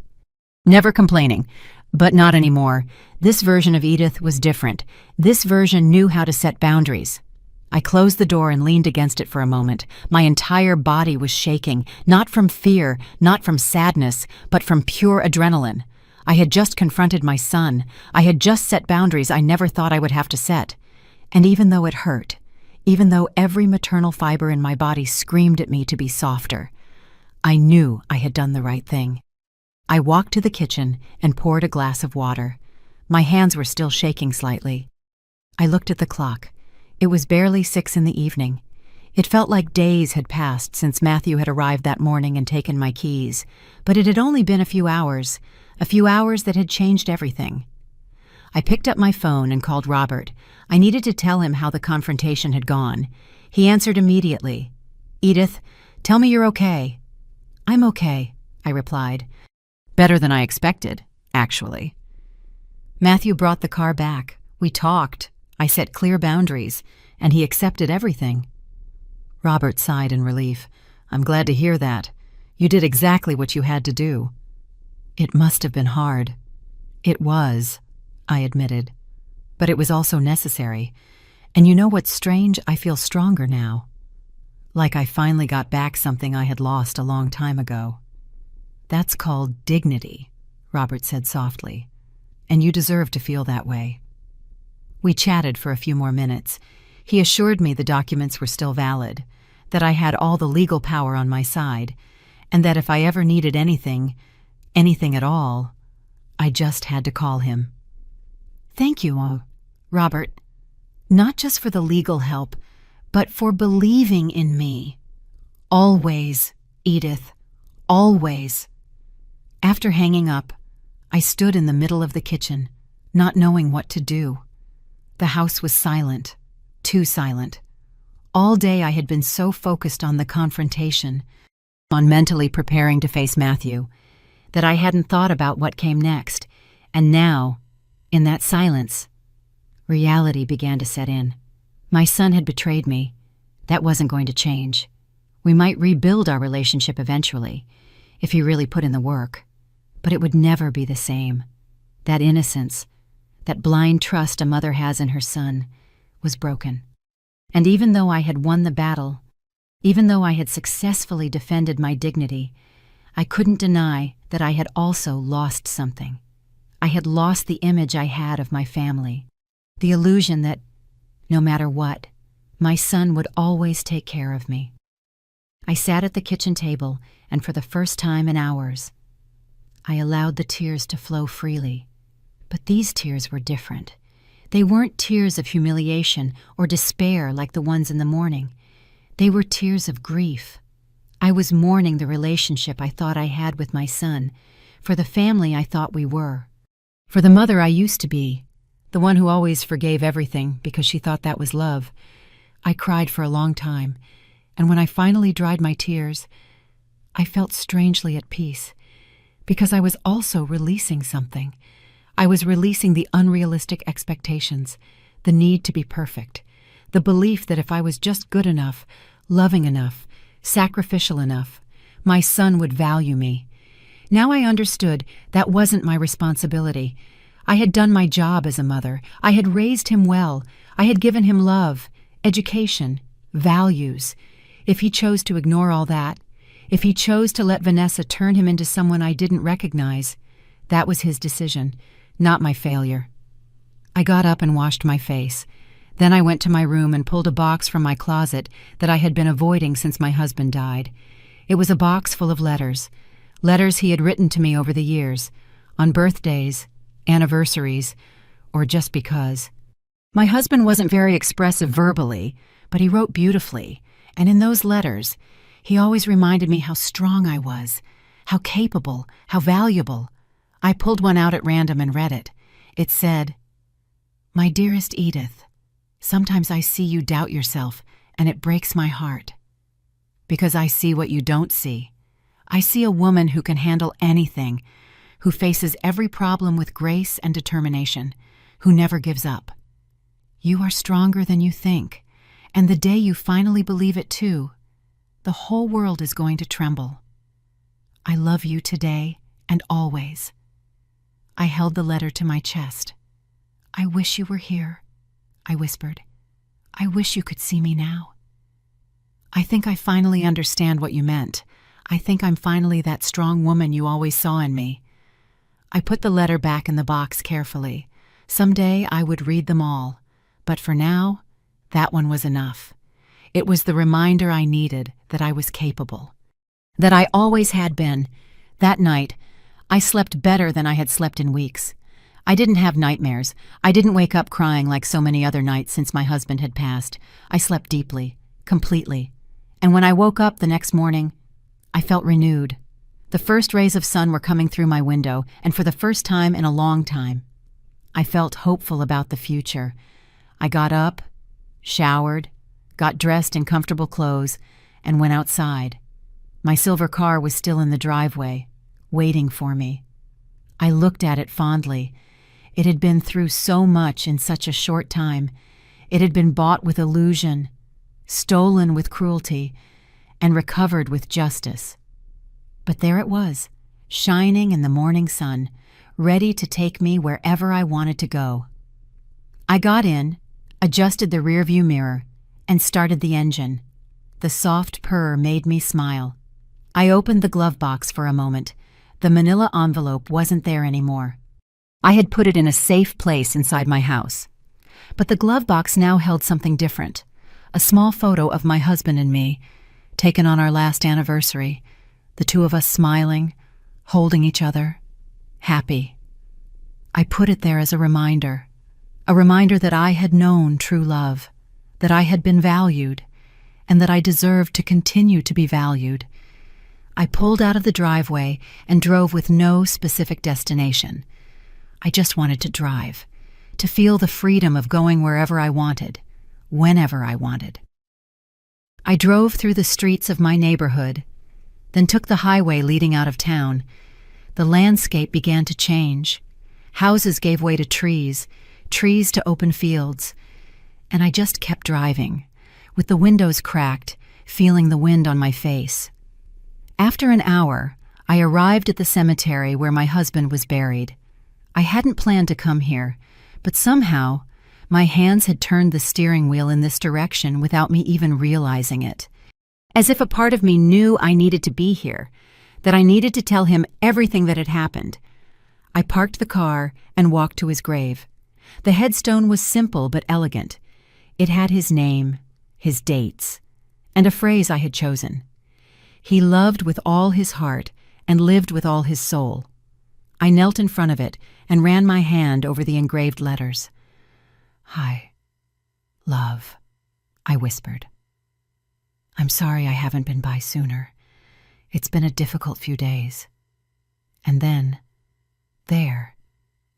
Never complaining, but not anymore. This version of Edith was different. This version knew how to set boundaries. I closed the door and leaned against it for a moment. My entire body was shaking, not from fear, not from sadness, but from pure adrenaline. I had just confronted my son. I had just set boundaries I never thought I would have to set. And even though it hurt, even though every maternal fiber in my body screamed at me to be softer, I knew I had done the right thing. I walked to the kitchen and poured a glass of water. My hands were still shaking slightly. I looked at the clock. It was barely 6 in the evening. It felt like days had passed since Matthew had arrived that morning and taken my keys, but it had only been a few hours that had changed everything. I picked up my phone and called Robert. I needed to tell him how the confrontation had gone. He answered immediately. Edith, tell me you're okay. I'm okay, I replied. Better than I expected, actually. Matthew brought the car back. We talked. I set clear boundaries, and he accepted everything. Robert sighed in relief. I'm glad to hear that. You did exactly what you had to do. It must have been hard. It was, I admitted. But it was also necessary. And you know what's strange? I feel stronger now. Like I finally got back something I had lost a long time ago. That's called dignity, Robert said softly. And you deserve to feel that way. We chatted for a few more minutes. He assured me the documents were still valid, that I had all the legal power on my side, and that if I ever needed anything at all, I just had to call him. Thank you, Robert. Not just for the legal help, but for believing in me. Always, Edith. Always. After hanging up, I stood in the middle of the kitchen, not knowing what to do. The house was silent, too silent. All day I had been so focused on the confrontation, on mentally preparing to face Matthew, that I hadn't thought about what came next. And now, in that silence, reality began to set in. My son had betrayed me. That wasn't going to change. We might rebuild our relationship eventually, if he really put in the work. But it would never be the same. That innocence, that blind trust a mother has in her son, was broken. And even though I had won the battle, Even though I had successfully defended my dignity, I couldn't deny that I had also lost something. I had lost the image I had of my family, the illusion that, no matter what, my son would always take care of me. I sat at the kitchen table, and for the first time in hours, I allowed the tears to flow freely. But these tears were different. They weren't tears of humiliation or despair like the ones in the morning. They were tears of grief. I was mourning the relationship I thought I had with my son, for the family I thought we were, for the mother I used to be, the one who always forgave everything because she thought that was love. I cried for a long time, and when I finally dried my tears, I felt strangely at peace, because I was also releasing something. I was releasing the unrealistic expectations, the need to be perfect, the belief that if I was just good enough, loving enough, sacrificial enough, my son would value me. Now I understood that wasn't my responsibility. I had done my job as a mother. I had raised him well. I had given him love, education, values. If he chose to ignore all that, if he chose to let Vanessa turn him into someone I didn't recognize, that was his decision, not my failure. I got up and washed my face. Then I went to my room and pulled a box from my closet that I had been avoiding since my husband died. It was a box full of letters he had written to me over the years, on birthdays, anniversaries, or just because. My husband wasn't very expressive verbally, but he wrote beautifully, and in those letters, he always reminded me how strong I was, how capable, how valuable. I pulled one out at random and read it. It said, "My dearest Edith, sometimes I see you doubt yourself, and it breaks my heart. Because I see what you don't see. I see a woman who can handle anything, who faces every problem with grace and determination, who never gives up. You are stronger than you think, and the day you finally believe it too, the whole world is going to tremble. I love you today and always." I held the letter to my chest. "I wish you were here," I whispered. "I wish you could see me now. I think I finally understand what you meant. I think I'm finally that strong woman you always saw in me." I put the letter back in the box carefully. Someday I would read them all, but for now, that one was enough. It was the reminder I needed that I was capable, that I always had been. That night, I slept better than I had slept in weeks. I didn't have nightmares. I didn't wake up crying like so many other nights since my husband had passed. I slept deeply, completely. And when I woke up the next morning, I felt renewed. The first rays of sun were coming through my window, and for the first time in a long time, I felt hopeful about the future. I got up, showered, got dressed in comfortable clothes, and went outside. My silver car was still in the driveway, waiting for me. I looked at it fondly. It had been through so much in such a short time. It had been bought with illusion, stolen with cruelty, and recovered with justice. But there it was, shining in the morning sun, ready to take me wherever I wanted to go. I got in, adjusted the rearview mirror, and started the engine. The soft purr made me smile. I opened the glove box for a moment. The manila envelope wasn't there anymore. I had put it in a safe place inside my house. But the glove box now held something different. A small photo of my husband and me, taken on our last anniversary, the two of us smiling, holding each other, happy. I put it there as a reminder that I had known true love, that I had been valued, and that I deserved to continue to be valued. I pulled out of the driveway and drove with no specific destination. I just wanted to drive, to feel the freedom of going wherever I wanted, whenever I wanted. I drove through the streets of my neighborhood, then took the highway leading out of town. The landscape began to change. Houses gave way to trees to open fields, and I just kept driving, with the windows cracked, feeling the wind on my face. After an hour, I arrived at the cemetery where my husband was buried. I hadn't planned to come here, but somehow, my hands had turned the steering wheel in this direction without me even realizing it. as if a part of me knew I needed to be here, that I needed to tell him everything that had happened. I parked the car and walked to his grave. The headstone was simple but elegant. It had his name, his dates, and a phrase I had chosen. He loved with all his heart and lived with all his soul. I knelt in front of it and ran my hand over the engraved letters. "Hi, love," I whispered. "I'm sorry I haven't been by sooner. It's been a difficult few days." And then, there,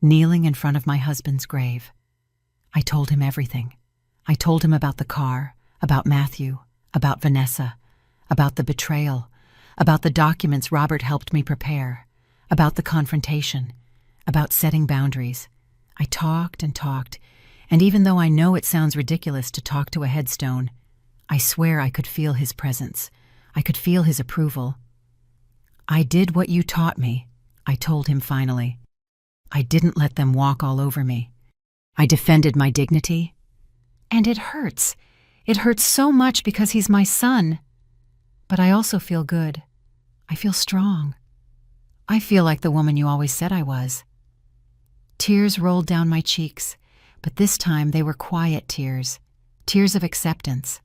kneeling in front of my husband's grave, I told him everything. I told him about the car, about Matthew, about Vanessa, about the betrayal, about the documents Robert helped me prepare, about the confrontation, about setting boundaries. I talked and talked, and even though I know it sounds ridiculous to talk to a headstone, I swear I could feel his presence. I could feel his approval. "I did what you taught me," I told him finally. "I didn't let them walk all over me. I defended my dignity. And it hurts. It hurts so much because he's my son. But I also feel good. I feel strong. I feel like the woman you always said I was." Tears rolled down my cheeks, but this time they were quiet tears, tears of acceptance.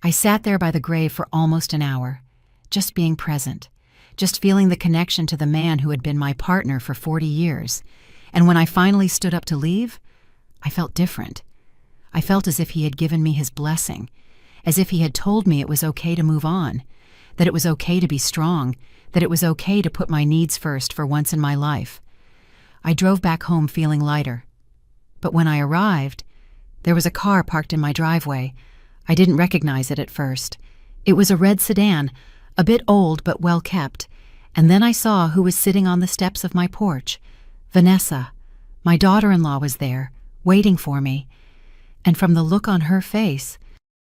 I sat there by the grave for almost an hour, just being present, just feeling the connection to the man who had been my partner for 40 years. And when I finally stood up to leave, I felt different. I felt as if he had given me his blessing, as if he had told me it was okay to move on, that it was okay to be strong, that it was okay to put my needs first for once in my life. I drove back home feeling lighter. But when I arrived, there was a car parked in my driveway. I didn't recognize it at first. It was a red sedan, a bit old but well kept, and then I saw who was sitting on the steps of my porch. Vanessa, my daughter-in-law, was there, waiting for me. And from the look on her face,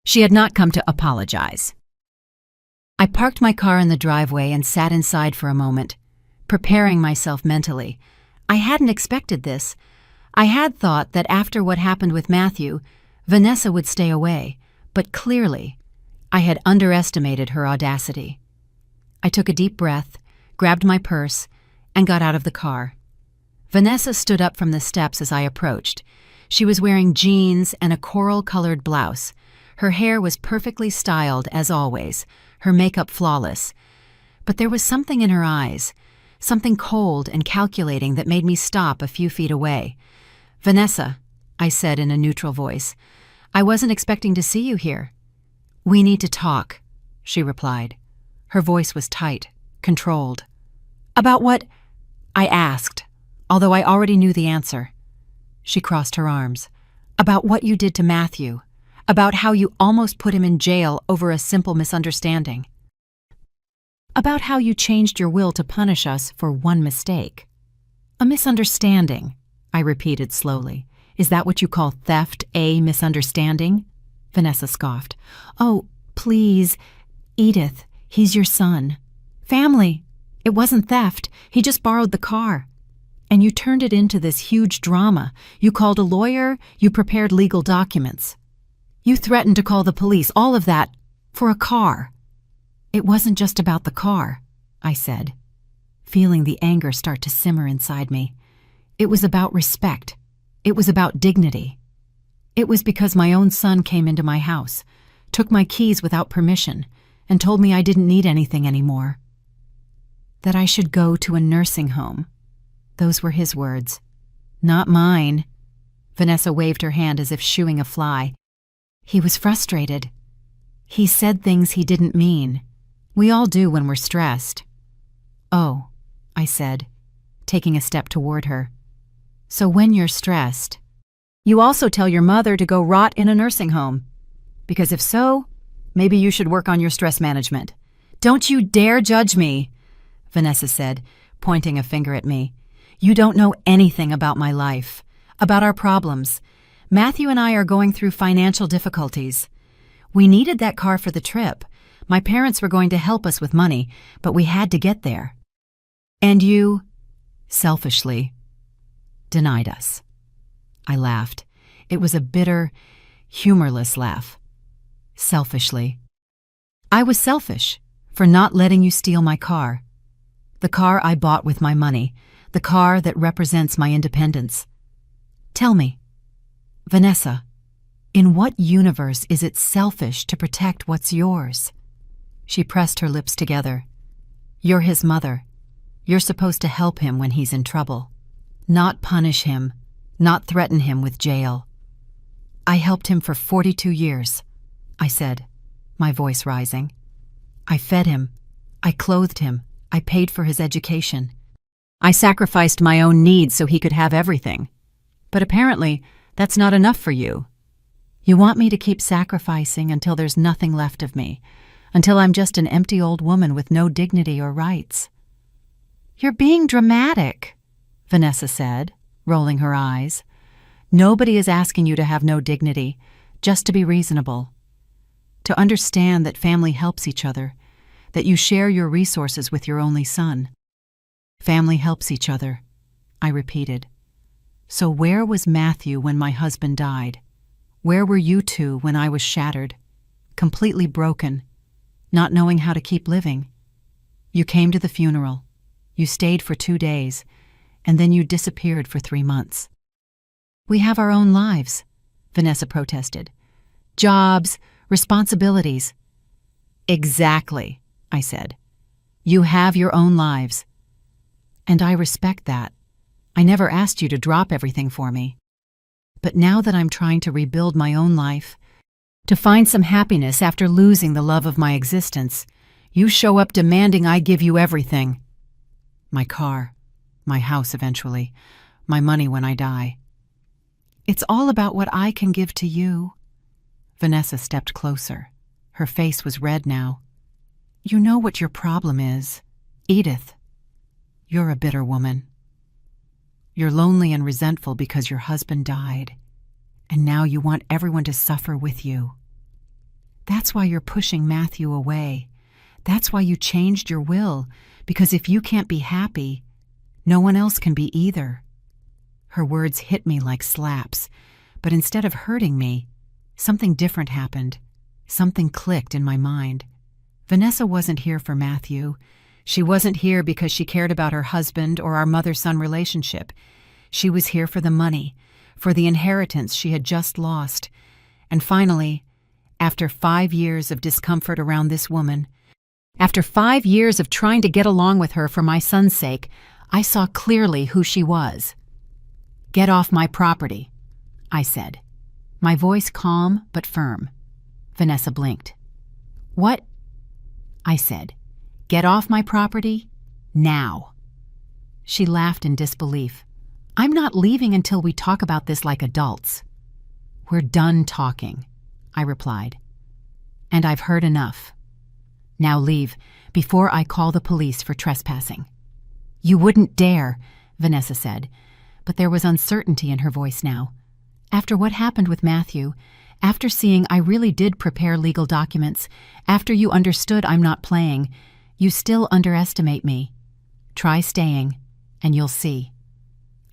she had not come to apologize. I parked my car in the driveway and sat inside for a moment, preparing myself mentally. I hadn't expected this. I had thought that after what happened with Matthew, Vanessa would stay away, but clearly, I had underestimated her audacity. I took a deep breath, grabbed my purse, and got out of the car. Vanessa stood up from the steps as I approached. She was wearing jeans and a coral-colored blouse. Her hair was perfectly styled, as always, her makeup flawless. But there was something in her eyes, something cold and calculating that made me stop a few feet away. "Vanessa," I said in a neutral voice, "I wasn't expecting to see you here." "We need to talk," she replied. Her voice was tight, controlled. "About what?" I asked, although I already knew the answer. She crossed her arms. "About what you did to Matthew. About how you almost put him in jail over a simple misunderstanding. About how you changed your will to punish us for one mistake." "A misunderstanding," I repeated slowly. "Is that what you call theft, a misunderstanding?" Vanessa scoffed. "Oh, please, Edith, he's your son. Family. It wasn't theft. He just borrowed the car. And you turned it into this huge drama. You called a lawyer, you prepared legal documents. You threatened to call the police, all of that, for a car." "It wasn't just about the car," I said, feeling the anger start to simmer inside me. "It was about respect. It was about dignity. It was because my own son came into my house, took my keys without permission, and told me I didn't need anything anymore. That I should go to a nursing home." Those were his words, not mine. Vanessa waved her hand as if shooing a fly. "He was frustrated. He said things he didn't mean. We all do when we're stressed." "Oh," I said, taking a step toward her. "So when you're stressed, you also tell your mother to go rot in a nursing home? Because if so, maybe you should work on your stress management." "Don't you dare judge me," Vanessa said, pointing a finger at me. "You don't know anything about my life, about our problems. Matthew and I are going through financial difficulties. We needed that car for the trip. My parents were going to help us with money, but we had to get there. And you, selfishly, denied us." I laughed. It was a bitter, humorless laugh. "Selfishly." I was selfish for not letting you steal my car. The car I bought with my money, the car that represents my independence. Tell me, Vanessa, in what universe is it selfish to protect what's yours? She pressed her lips together. You're his mother. You're supposed to help him when he's in trouble. Not punish him, not threaten him with jail. I helped him for 42 years, I said, my voice rising. I fed him. I clothed him. I paid for his education. I sacrificed my own needs so he could have everything. But apparently, that's not enough for you. You want me to keep sacrificing until there's nothing left of me, until I'm just an empty old woman with no dignity or rights. You're being dramatic, Vanessa said, rolling her eyes. Nobody is asking you to have no dignity, just to be reasonable. To understand that family helps each other, that you share your resources with your only son. Family helps each other, I repeated. So where was Matthew when my husband died? Where were you two when I was shattered, completely broken, not knowing how to keep living? You came to the funeral. You stayed for 2 days, and then you disappeared for 3 months. We have our own lives, Vanessa protested. Jobs, responsibilities. Exactly, I said. You have your own lives. And I respect that. I never asked you to drop everything for me. But now that I'm trying to rebuild my own life, to find some happiness after losing the love of my existence, you show up demanding I give you everything. My car, my house eventually, my money when I die. It's all about what I can give to you. Vanessa stepped closer. Her face was red now. You know what your problem is, Edith. You're a bitter woman. You're lonely and resentful because your husband died, and now you want everyone to suffer with you. That's why you're pushing Matthew away. That's why you changed your will, because if you can't be happy, no one else can be either. Her words hit me like slaps, but instead of hurting me, something different happened. Something clicked in my mind. Vanessa wasn't here for Matthew. She wasn't here because she cared about her husband or our mother-son relationship. She was here for the money, for the inheritance she had just lost. And finally, after 5 years of discomfort around this woman, after 5 years of trying to get along with her for my son's sake, I saw clearly who she was. Get off my property, I said, my voice calm but firm. Vanessa blinked. What? I said. Get off my property, now. She laughed in disbelief. I'm not leaving until we talk about this like adults. We're done talking, I replied. And I've heard enough. Now leave, before I call the police for trespassing. You wouldn't dare, Vanessa said, but there was uncertainty in her voice now. After what happened with Matthew, after seeing I really did prepare legal documents, after you understood I'm not playing, you still underestimate me. Try staying, and you'll see.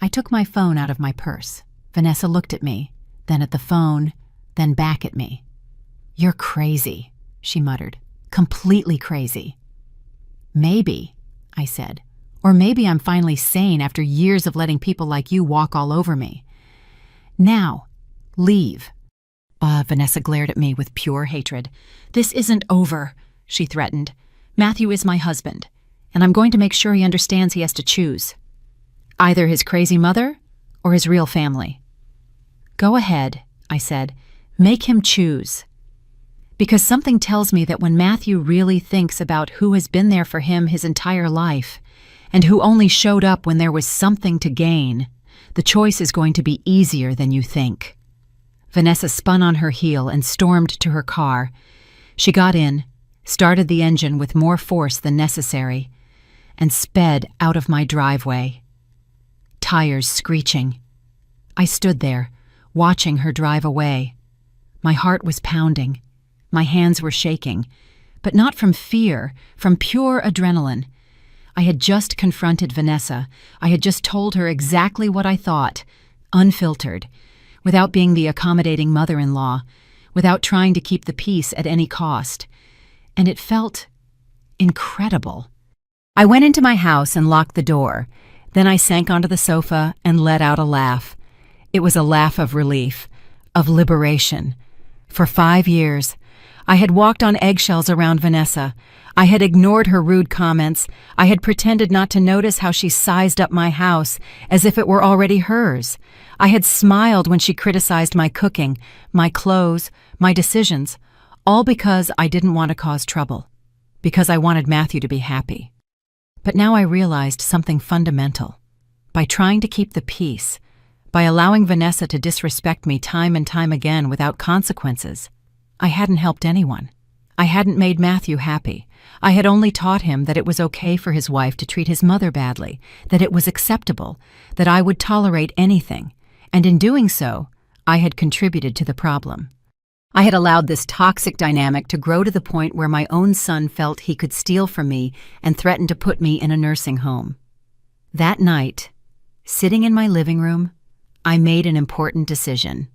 I took my phone out of my purse. Vanessa looked at me, then at the phone, then back at me. You're crazy, she muttered. Completely crazy. Maybe, I said. Or maybe I'm finally sane after years of letting people like you walk all over me. Now, leave. Vanessa glared at me with pure hatred. This isn't over, she threatened. Matthew is my husband, and I'm going to make sure he understands he has to choose. Either his crazy mother or his real family. Go ahead, I said. Make him choose. Because something tells me that when Matthew really thinks about who has been there for him his entire life, and who only showed up when there was something to gain, the choice is going to be easier than you think. Vanessa spun on her heel and stormed to her car. She got in, started the engine with more force than necessary, and sped out of my driveway. Tires screeching. I stood there, watching her drive away. My heart was pounding. My hands were shaking, but not from fear, from pure adrenaline. I had just confronted Vanessa. I had just told her exactly what I thought, unfiltered, without being the accommodating mother-in-law, without trying to keep the peace at any cost. and it felt incredible. I went into my house and locked the door. Then I sank onto the sofa and let out a laugh. It was a laugh of relief, of liberation. For 5 years, I had walked on eggshells around Vanessa. I had ignored her rude comments. I had pretended not to notice how she sized up my house as if it were already hers. I had smiled when she criticized my cooking, my clothes, my decisions, all because I didn't want to cause trouble, because I wanted Matthew to be happy. But now I realized something fundamental. By trying to keep the peace, by allowing Vanessa to disrespect me time and time again without consequences, I hadn't helped anyone. I hadn't made Matthew happy. I had only taught him that it was okay for his wife to treat his mother badly, that it was acceptable, that I would tolerate anything, and in doing so, I had contributed to the problem. I had allowed this toxic dynamic to grow to the point where my own son felt he could steal from me and threaten to put me in a nursing home. That night, sitting in my living room, I made an important decision.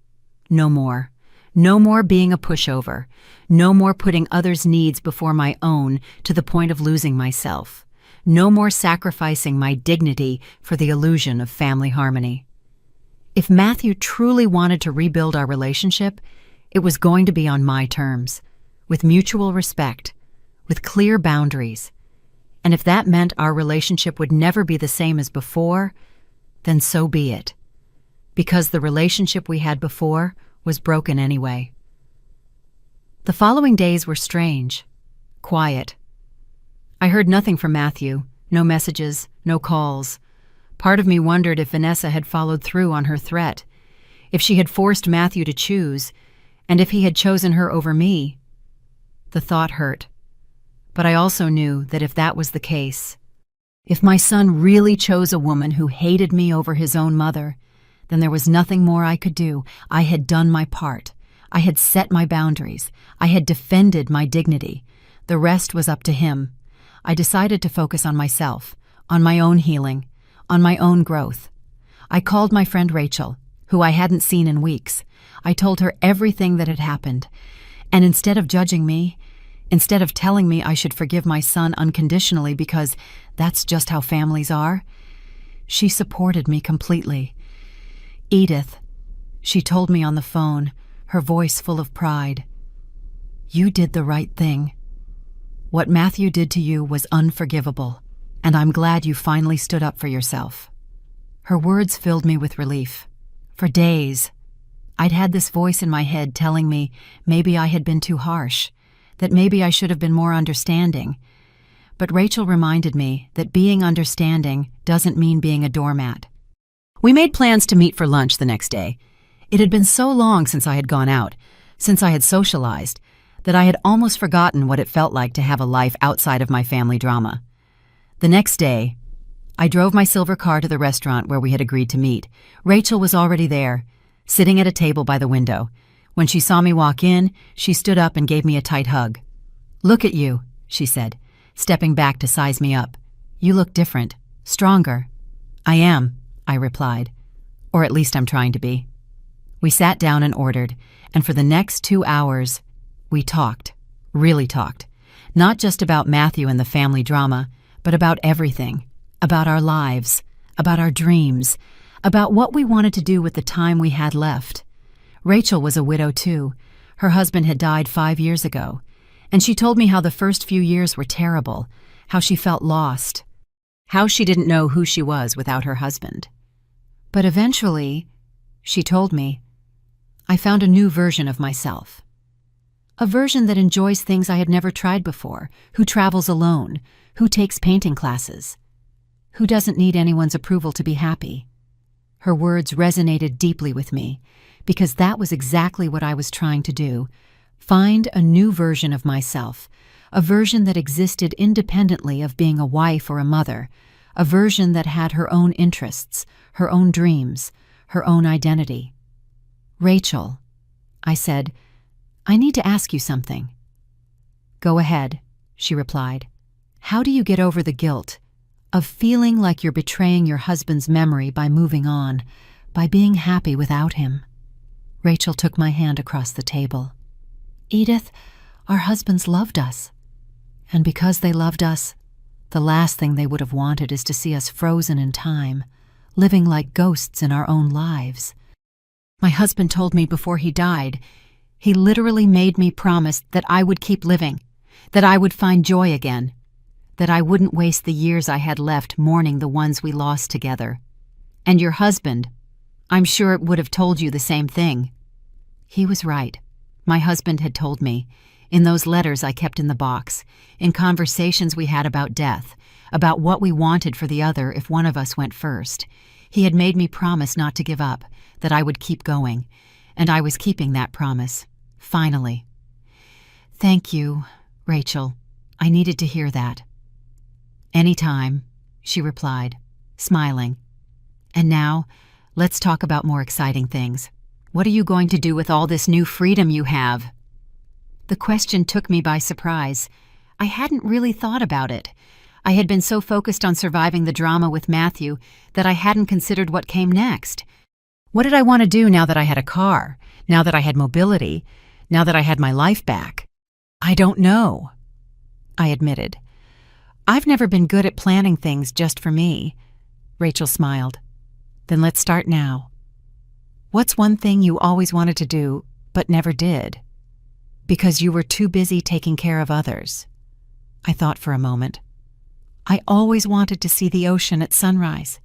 No more. No more being a pushover. No more putting others' needs before my own to the point of losing myself. No more sacrificing my dignity for the illusion of family harmony. If Matthew truly wanted to rebuild our relationship, it was going to be on my terms, with mutual respect, with clear boundaries. And if that meant our relationship would never be the same as before, then so be it. Because the relationship we had before was broken anyway. The following days were strange, quiet. I heard nothing from Matthew, no messages, no calls. Part of me wondered if Vanessa had followed through on her threat, if she had forced Matthew to choose, and if he had chosen her over me. The thought hurt. But I also knew that if that was the case, if my son really chose a woman who hated me over his own mother, then there was nothing more I could do. I had done my part. I had set my boundaries. I had defended my dignity. The rest was up to him. I decided to focus on myself, on my own healing, on my own growth. I called my friend Rachel, who I hadn't seen in weeks. I told her everything that had happened, and instead of judging me, instead of telling me I should forgive my son unconditionally because that's just how families are, she supported me completely. Edith, she told me on the phone, her voice full of pride, "You did the right thing. What Matthew did to you was unforgivable, and I'm glad you finally stood up for yourself." Her words filled me with relief. For days, I'd had this voice in my head telling me maybe I had been too harsh, that maybe I should have been more understanding. But Rachel reminded me that being understanding doesn't mean being a doormat. We made plans to meet for lunch the next day. It had been so long since I had gone out, since I had socialized, that I had almost forgotten what it felt like to have a life outside of my family drama. The next day, I drove my silver car to the restaurant where we had agreed to meet. Rachel was already there, sitting at a table by the window. When she saw me walk in, she stood up and gave me a tight hug. "Look at you," she said, stepping back to size me up. "You look different, stronger." "I am," I replied, "or at least I'm trying to be." We sat down and ordered, and for the next 2 hours, we talked, really talked. Not just about Matthew and the family drama, but about everything, about our lives, about our dreams, about what we wanted to do with the time we had left. Rachel was a widow too. Her husband had died 5 years ago, and she told me how the first few years were terrible, how she felt lost, how she didn't know who she was without her husband. But eventually, she told me, I found a new version of myself. A version that enjoys things I had never tried before, who travels alone, who takes painting classes, who doesn't need anyone's approval to be happy. Her words resonated deeply with me, because that was exactly what I was trying to do, find a new version of myself, a version that existed independently of being a wife or a mother, a version that had her own interests, her own dreams, her own identity. "Rachel," I said, "I need to ask you something." "Go ahead," she replied. "How do you get over the guilt of feeling like you're betraying your husband's memory by moving on, by being happy without him?" Rachel took my hand across the table. "Edith, our husbands loved us. And because they loved us, the last thing they would have wanted is to see us frozen in time, living like ghosts in our own lives. My husband told me before he died, he literally made me promise that I would keep living, that I would find joy again, that I wouldn't waste the years I had left mourning the ones we lost together. And your husband, I'm sure it would have told you the same thing. He was right. My husband had told me, in those letters I kept in the box, in conversations we had about death, about what we wanted for the other if one of us went first. He had made me promise not to give up, that I would keep going, and I was keeping that promise. Finally. Thank you, Rachel. I needed to hear that. Anytime, she replied, smiling. And now, let's talk about more exciting things. What are you going to do with all this new freedom you have? The question took me by surprise. I hadn't really thought about it. I had been so focused on surviving the drama with Matthew that I hadn't considered what came next. What did I want to do now that I had a car, now that I had mobility, now that I had my life back? I don't know, I admitted. I've never been good at planning things just for me. Rachel smiled. Then let's start now. What's one thing you always wanted to do, but never did? Because you were too busy taking care of others. I thought for a moment. I always wanted to see the ocean at sunrise.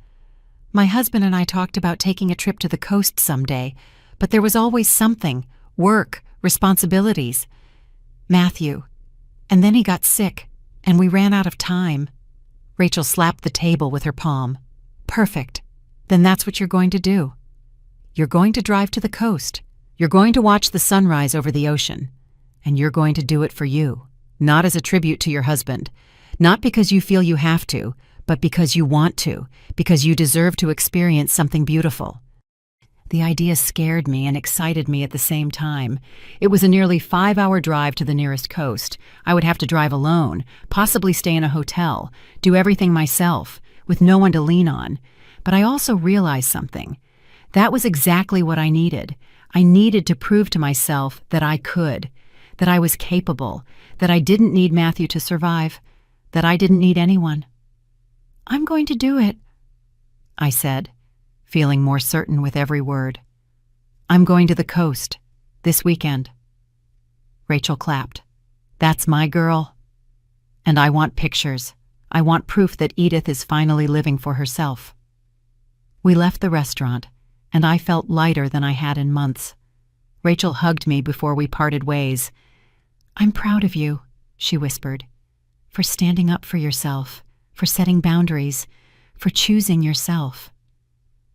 My husband and I talked about taking a trip to the coast someday, but there was always something, work, responsibilities. Matthew. And then he got sick, and we ran out of time. Rachel slapped the table with her palm. Perfect. Then that's what you're going to do. You're going to drive to the coast. You're going to watch the sunrise over the ocean. And you're going to do it for you, not as a tribute to your husband, not because you feel you have to, but because you want to, because you deserve to experience something beautiful. The idea scared me and excited me at the same time. It was a nearly 5-hour drive to the nearest coast. I would have to drive alone, possibly stay in a hotel, do everything myself, with no one to lean on. But I also realized something. That was exactly what I needed. I needed to prove to myself that I could, that I was capable, that I didn't need Matthew to survive, that I didn't need anyone. I'm going to do it, I said, feeling more certain with every word. I'm going to the coast, this weekend. Rachel clapped. That's my girl. And I want pictures. I want proof that Edith is finally living for herself. We left the restaurant, and I felt lighter than I had in months. Rachel hugged me before we parted ways. I'm proud of you, she whispered, for standing up for yourself, for setting boundaries, for choosing yourself.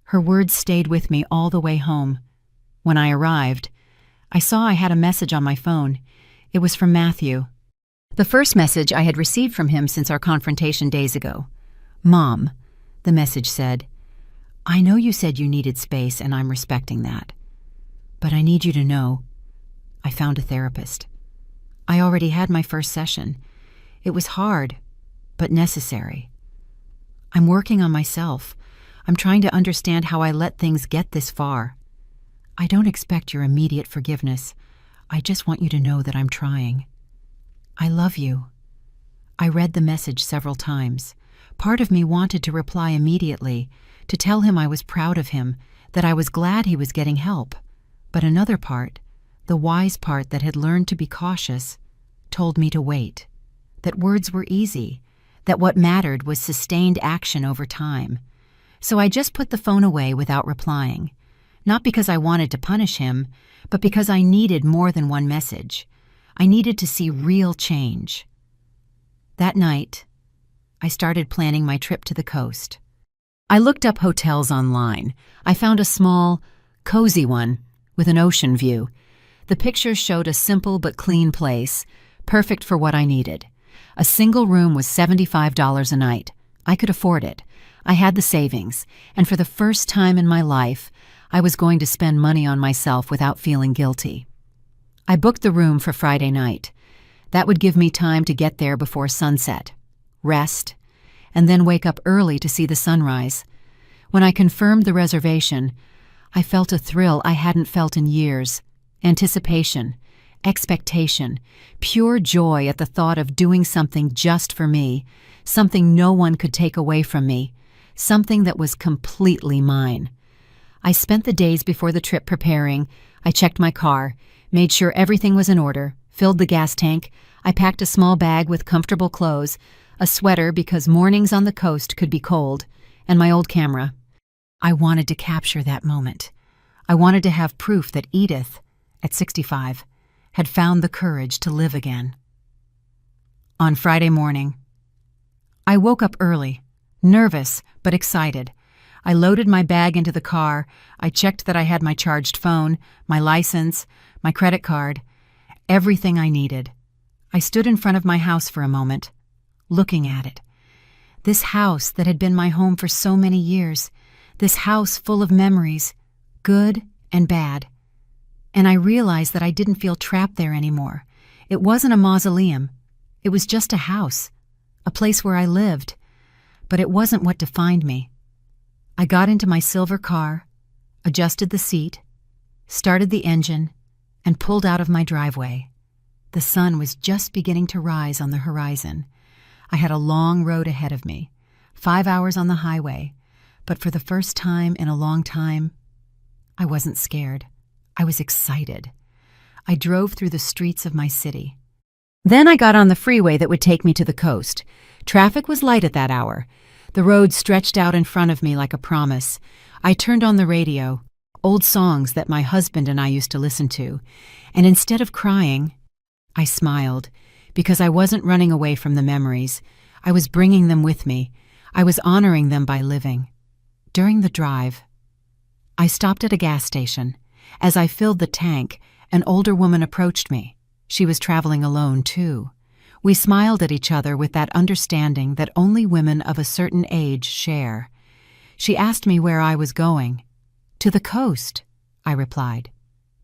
Her words stayed with me all the way home. When I arrived, I saw I had a message on my phone. It was from Matthew. The first message I had received from him since our confrontation days ago. Mom, the message said, I know you said you needed space and I'm respecting that. But I need you to know, I found a therapist. I already had my first session. It was hard, but necessary. I'm working on myself. I'm trying to understand how I let things get this far. I don't expect your immediate forgiveness. I just want you to know that I'm trying. I love you. I read the message several times. Part of me wanted to reply immediately, to tell him I was proud of him, that I was glad he was getting help. But another part, the wise part that had learned to be cautious, told me to wait, that words were easy, that what mattered was sustained action over time. So I just put the phone away without replying, not because I wanted to punish him, but because I needed more than one message. I needed to see real change. That night, I started planning my trip to the coast. I looked up hotels online. I found a small, cozy one with an ocean view. The pictures showed a simple but clean place, perfect for what I needed. A single room was $75 a night. I could afford it. I had the savings, and for the first time in my life, I was going to spend money on myself without feeling guilty. I booked the room for Friday night. That would give me time to get there before sunset, rest, and then wake up early to see the sunrise. When I confirmed the reservation, I felt a thrill I hadn't felt in years, anticipation, expectation, pure joy at the thought of doing something just for me, something no one could take away from me, something that was completely mine. I spent the days before the trip preparing. I checked my car, made sure everything was in order, filled the gas tank. I packed a small bag with comfortable clothes, a sweater because mornings on the coast could be cold, and my old camera. I wanted to capture that moment. I wanted to have proof that Edith, at 65, had found the courage to live again. On Friday morning, I woke up early, nervous but excited. I loaded my bag into the car. I checked that I had my charged phone, my license, my credit card, everything I needed. I stood in front of my house for a moment, looking at it. This house that had been my home for so many years, this house full of memories, good and bad. And I realized that I didn't feel trapped there anymore. It wasn't a mausoleum. It was just a house, a place where I lived. But it wasn't what defined me. I got into my silver car, adjusted the seat, started the engine, and pulled out of my driveway. The sun was just beginning to rise on the horizon. I had a long road ahead of me, 5 hours on the highway, but for the first time in a long time, I wasn't scared. I was excited. I drove through the streets of my city. Then I got on the freeway that would take me to the coast. Traffic was light at that hour. The road stretched out in front of me like a promise. I turned on the radio, old songs that my husband and I used to listen to, and instead of crying, I smiled, because I wasn't running away from the memories. I was bringing them with me. I was honoring them by living. During the drive, I stopped at a gas station. As I filled the tank, an older woman approached me. She was traveling alone, too. We smiled at each other with that understanding that only women of a certain age share. She asked me where I was going. To the coast, I replied.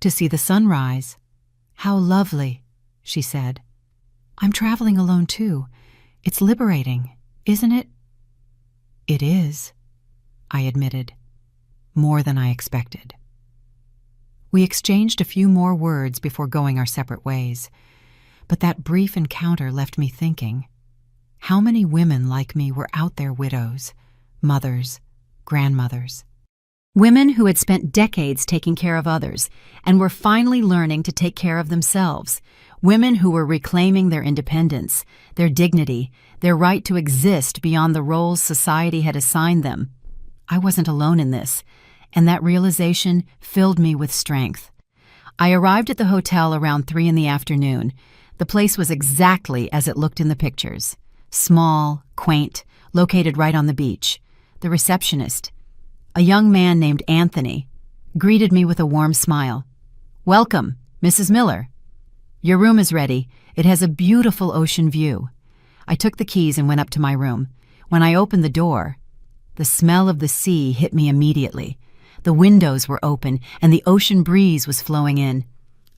To see the sunrise. How lovely, she said. I'm traveling alone, too. It's liberating, isn't it? It is, I admitted. More than I expected. We exchanged a few more words before going our separate ways, but that brief encounter left me thinking, how many women like me were out there widows, mothers, grandmothers? Women who had spent decades taking care of others and were finally learning to take care of themselves. Women who were reclaiming their independence, their dignity, their right to exist beyond the roles society had assigned them. I wasn't alone in this, and that realization filled me with strength. I arrived at the hotel around 3 p.m. The place was exactly as it looked in the pictures. Small, quaint, located right on the beach. The receptionist, a young man named Anthony, greeted me with a warm smile. "Welcome, Mrs. Miller. Your room is ready. It has a beautiful ocean view." I took the keys and went up to my room. When I opened the door, the smell of the sea hit me immediately. The windows were open, and the ocean breeze was flowing in.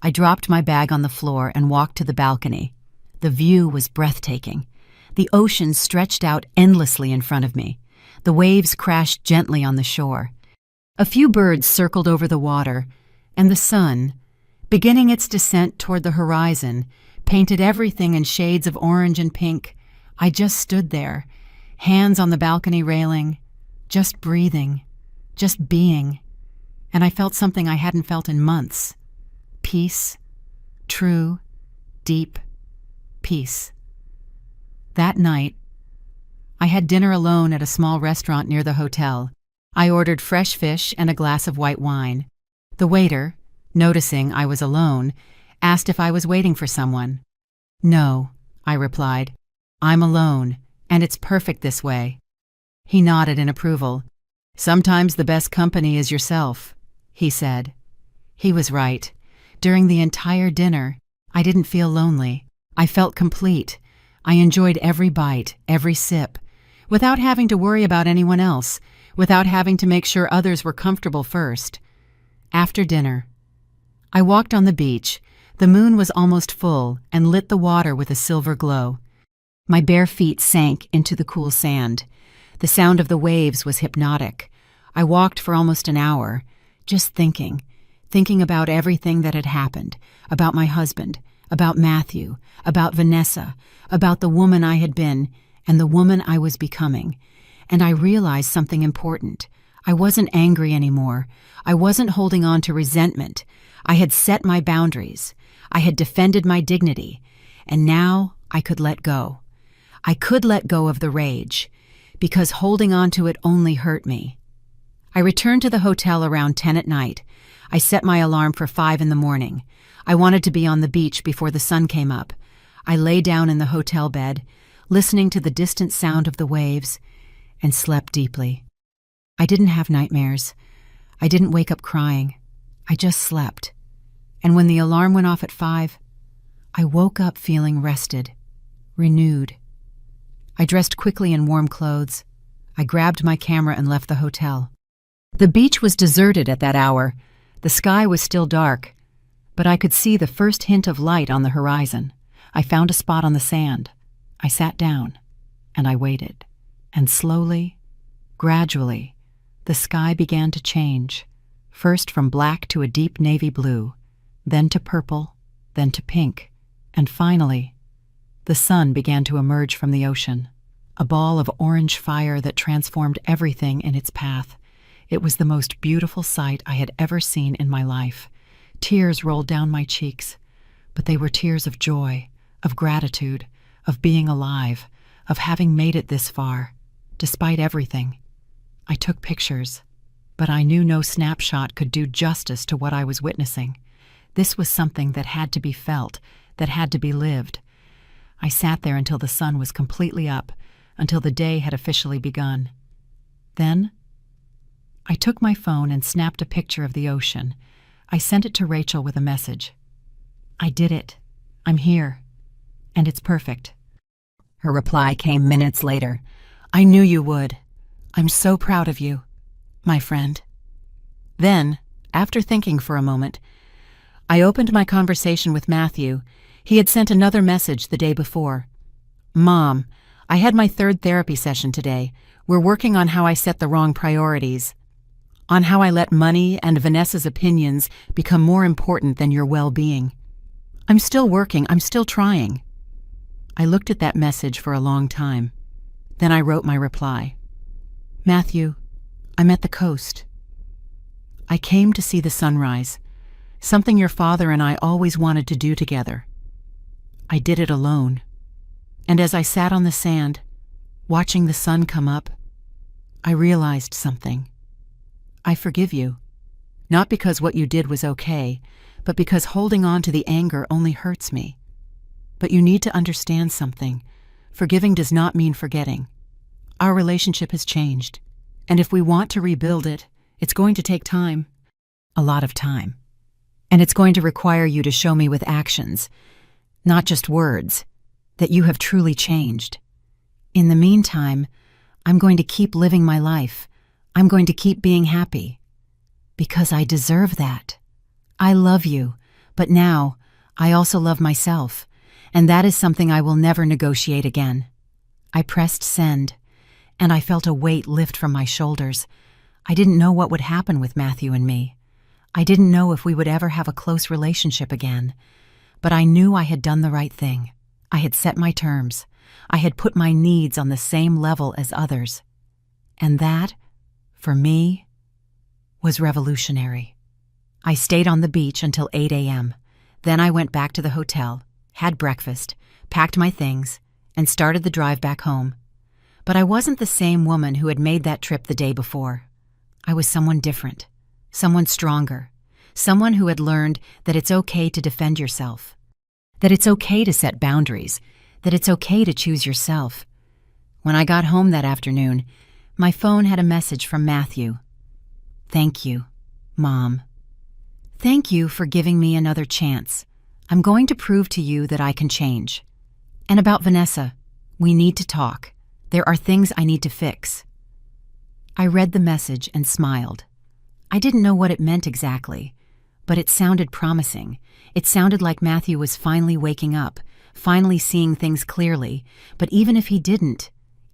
I dropped my bag on the floor and walked to the balcony. The view was breathtaking. The ocean stretched out endlessly in front of me. The waves crashed gently on the shore. A few birds circled over the water, and the sun, beginning its descent toward the horizon, painted everything in shades of orange and pink. I just stood there, hands on the balcony railing, just breathing, just being, and I felt something I hadn't felt in months. Peace, true, deep peace. That night, I had dinner alone at a small restaurant near the hotel. I ordered fresh fish and a glass of white wine. The waiter, noticing I was alone, asked if I was waiting for someone. "No," I replied. "I'm alone, and it's perfect this way." He nodded in approval. "Sometimes the best company is yourself," he said. He was right. During the entire dinner, I didn't feel lonely. I felt complete. I enjoyed every bite, every sip, without having to worry about anyone else, without having to make sure others were comfortable first. After dinner, I walked on the beach. The moon was almost full and lit the water with a silver glow. My bare feet sank into the cool sand. The sound of the waves was hypnotic. I walked for almost an hour, just thinking thinking about everything that had happened, about my husband, about Matthew, about Vanessa, about the woman I had been and the woman I was becoming. And I realized something important. I wasn't angry anymore. I wasn't holding on to resentment. I had set my boundaries. I had defended my dignity. And now I could let go. I could let go of the rage, because holding on to it only hurt me. I returned to the hotel around 10 at night. I set my alarm for 5 in the morning. I wanted to be on the beach before the sun came up. I lay down in the hotel bed, listening to the distant sound of the waves, and slept deeply. I didn't have nightmares. I didn't wake up crying. I just slept. And when the alarm went off at 5, I woke up feeling rested, renewed. I dressed quickly in warm clothes. I grabbed my camera and left the hotel. The beach was deserted at that hour. The sky was still dark, but I could see the first hint of light on the horizon. I found a spot on the sand. I sat down, and I waited. And slowly, gradually, the sky began to change, first from black to a deep navy blue, then to purple, then to pink, and finally, the sun began to emerge from the ocean, a ball of orange fire that transformed everything in its path. It was the most beautiful sight I had ever seen in my life. Tears rolled down my cheeks, but they were tears of joy, of gratitude, of being alive, of having made it this far, despite everything. I took pictures, but I knew no snapshot could do justice to what I was witnessing. This was something that had to be felt, that had to be lived. I sat there until the sun was completely up, until the day had officially begun. Then, I took my phone and snapped a picture of the ocean. I sent it to Rachel with a message. I did it. I'm here. And it's perfect. Her reply came minutes later. I knew you would. I'm so proud of you, my friend. Then, after thinking for a moment, I opened my conversation with Matthew. He had sent another message the day before. Mom, I had my 3rd therapy session today. We're working on how I set the wrong priorities, on how I let money and Vanessa's opinions become more important than your well-being. I'm still working. I'm still trying. I looked at that message for a long time. Then I wrote my reply. Matthew, I'm at the coast. I came to see the sunrise, something your father and I always wanted to do together. I did it alone. And as I sat on the sand, watching the sun come up, I realized something. I forgive you, not because what you did was okay, but because holding on to the anger only hurts me. But you need to understand something. Forgiving does not mean forgetting. Our relationship has changed, and if we want to rebuild it, it's going to take time. A lot of time. And it's going to require you to show me with actions, not just words, that you have truly changed. In the meantime, I'm going to keep living my life. I'm going to keep being happy. Because I deserve that. I love you, but now I also love myself, and that is something I will never negotiate again. I pressed send, and I felt a weight lift from my shoulders. I didn't know what would happen with Matthew and me. I didn't know if we would ever have a close relationship again, but I knew I had done the right thing. I had set my terms. I had put my needs on the same level as others. And that, for me, was revolutionary. I stayed on the beach until 8 a.m. Then I went back to the hotel, had breakfast, packed my things, and started the drive back home. But I wasn't the same woman who had made that trip the day before. I was someone different, someone stronger, someone who had learned that it's okay to defend yourself, that it's okay to set boundaries, that it's okay to choose yourself. When I got home that afternoon, my phone had a message from Matthew. Thank you, Mom. Thank you for giving me another chance. I'm going to prove to you that I can change. And about Vanessa, we need to talk. There are things I need to fix. I read the message and smiled. I didn't know what it meant exactly, but it sounded promising. It sounded like Matthew was finally waking up, finally seeing things clearly. But even if he didn't,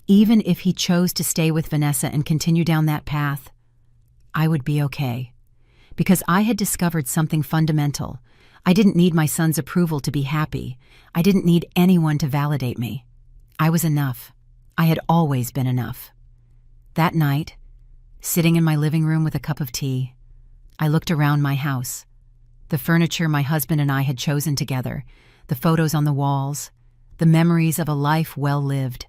even if he chose to stay with Vanessa and continue down that path, I would be okay. because I had discovered something fundamental. I didn't need my son's approval to be happy. I didn't need anyone to validate me. I was enough. I had always been enough. That night, sitting in my living room with a cup of tea, I looked around my house. The furniture my husband and I had chosen together, the photos on the walls, the memories of a life well lived.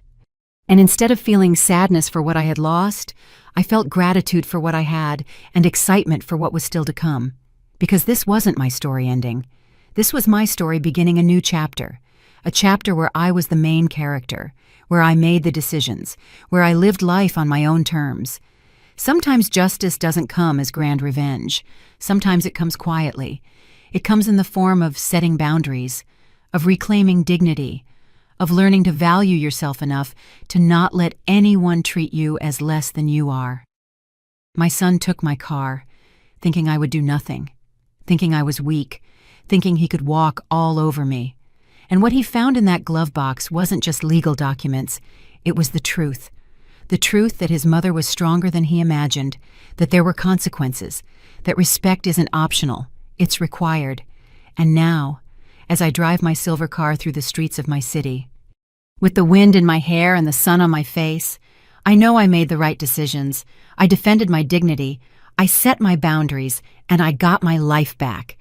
And instead of feeling sadness for what I had lost, I felt gratitude for what I had and excitement for what was still to come. Because this wasn't my story ending. This was my story beginning a new chapter. A chapter where I was the main character, where I made the decisions, where I lived life on my own terms. Sometimes justice doesn't come as grand revenge. Sometimes it comes quietly. It comes in the form of setting boundaries, of reclaiming dignity, of learning to value yourself enough to not let anyone treat you as less than you are. My son took my car, thinking I would do nothing, thinking I was weak, thinking he could walk all over me. And what he found in that glove box wasn't just legal documents, it was the truth. The truth that his mother was stronger than he imagined, that there were consequences, that respect isn't optional, it's required. And now, as I drive my silver car through the streets of my city, with the wind in my hair and the sun on my face, I know I made the right decisions. I defended my dignity, I set my boundaries, and I got my life back.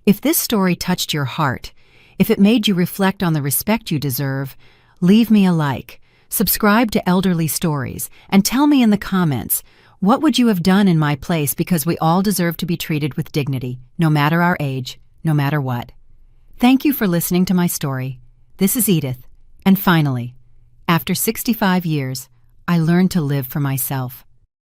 If this story touched your heart, if it made you reflect on the respect you deserve, leave me a like, subscribe to Elderly Stories, and tell me in the comments, what would you have done in my place, because we all deserve to be treated with dignity, no matter our age, no matter what. Thank you for listening to my story. This is Edith. And finally, after 65 years, I learned to live for myself.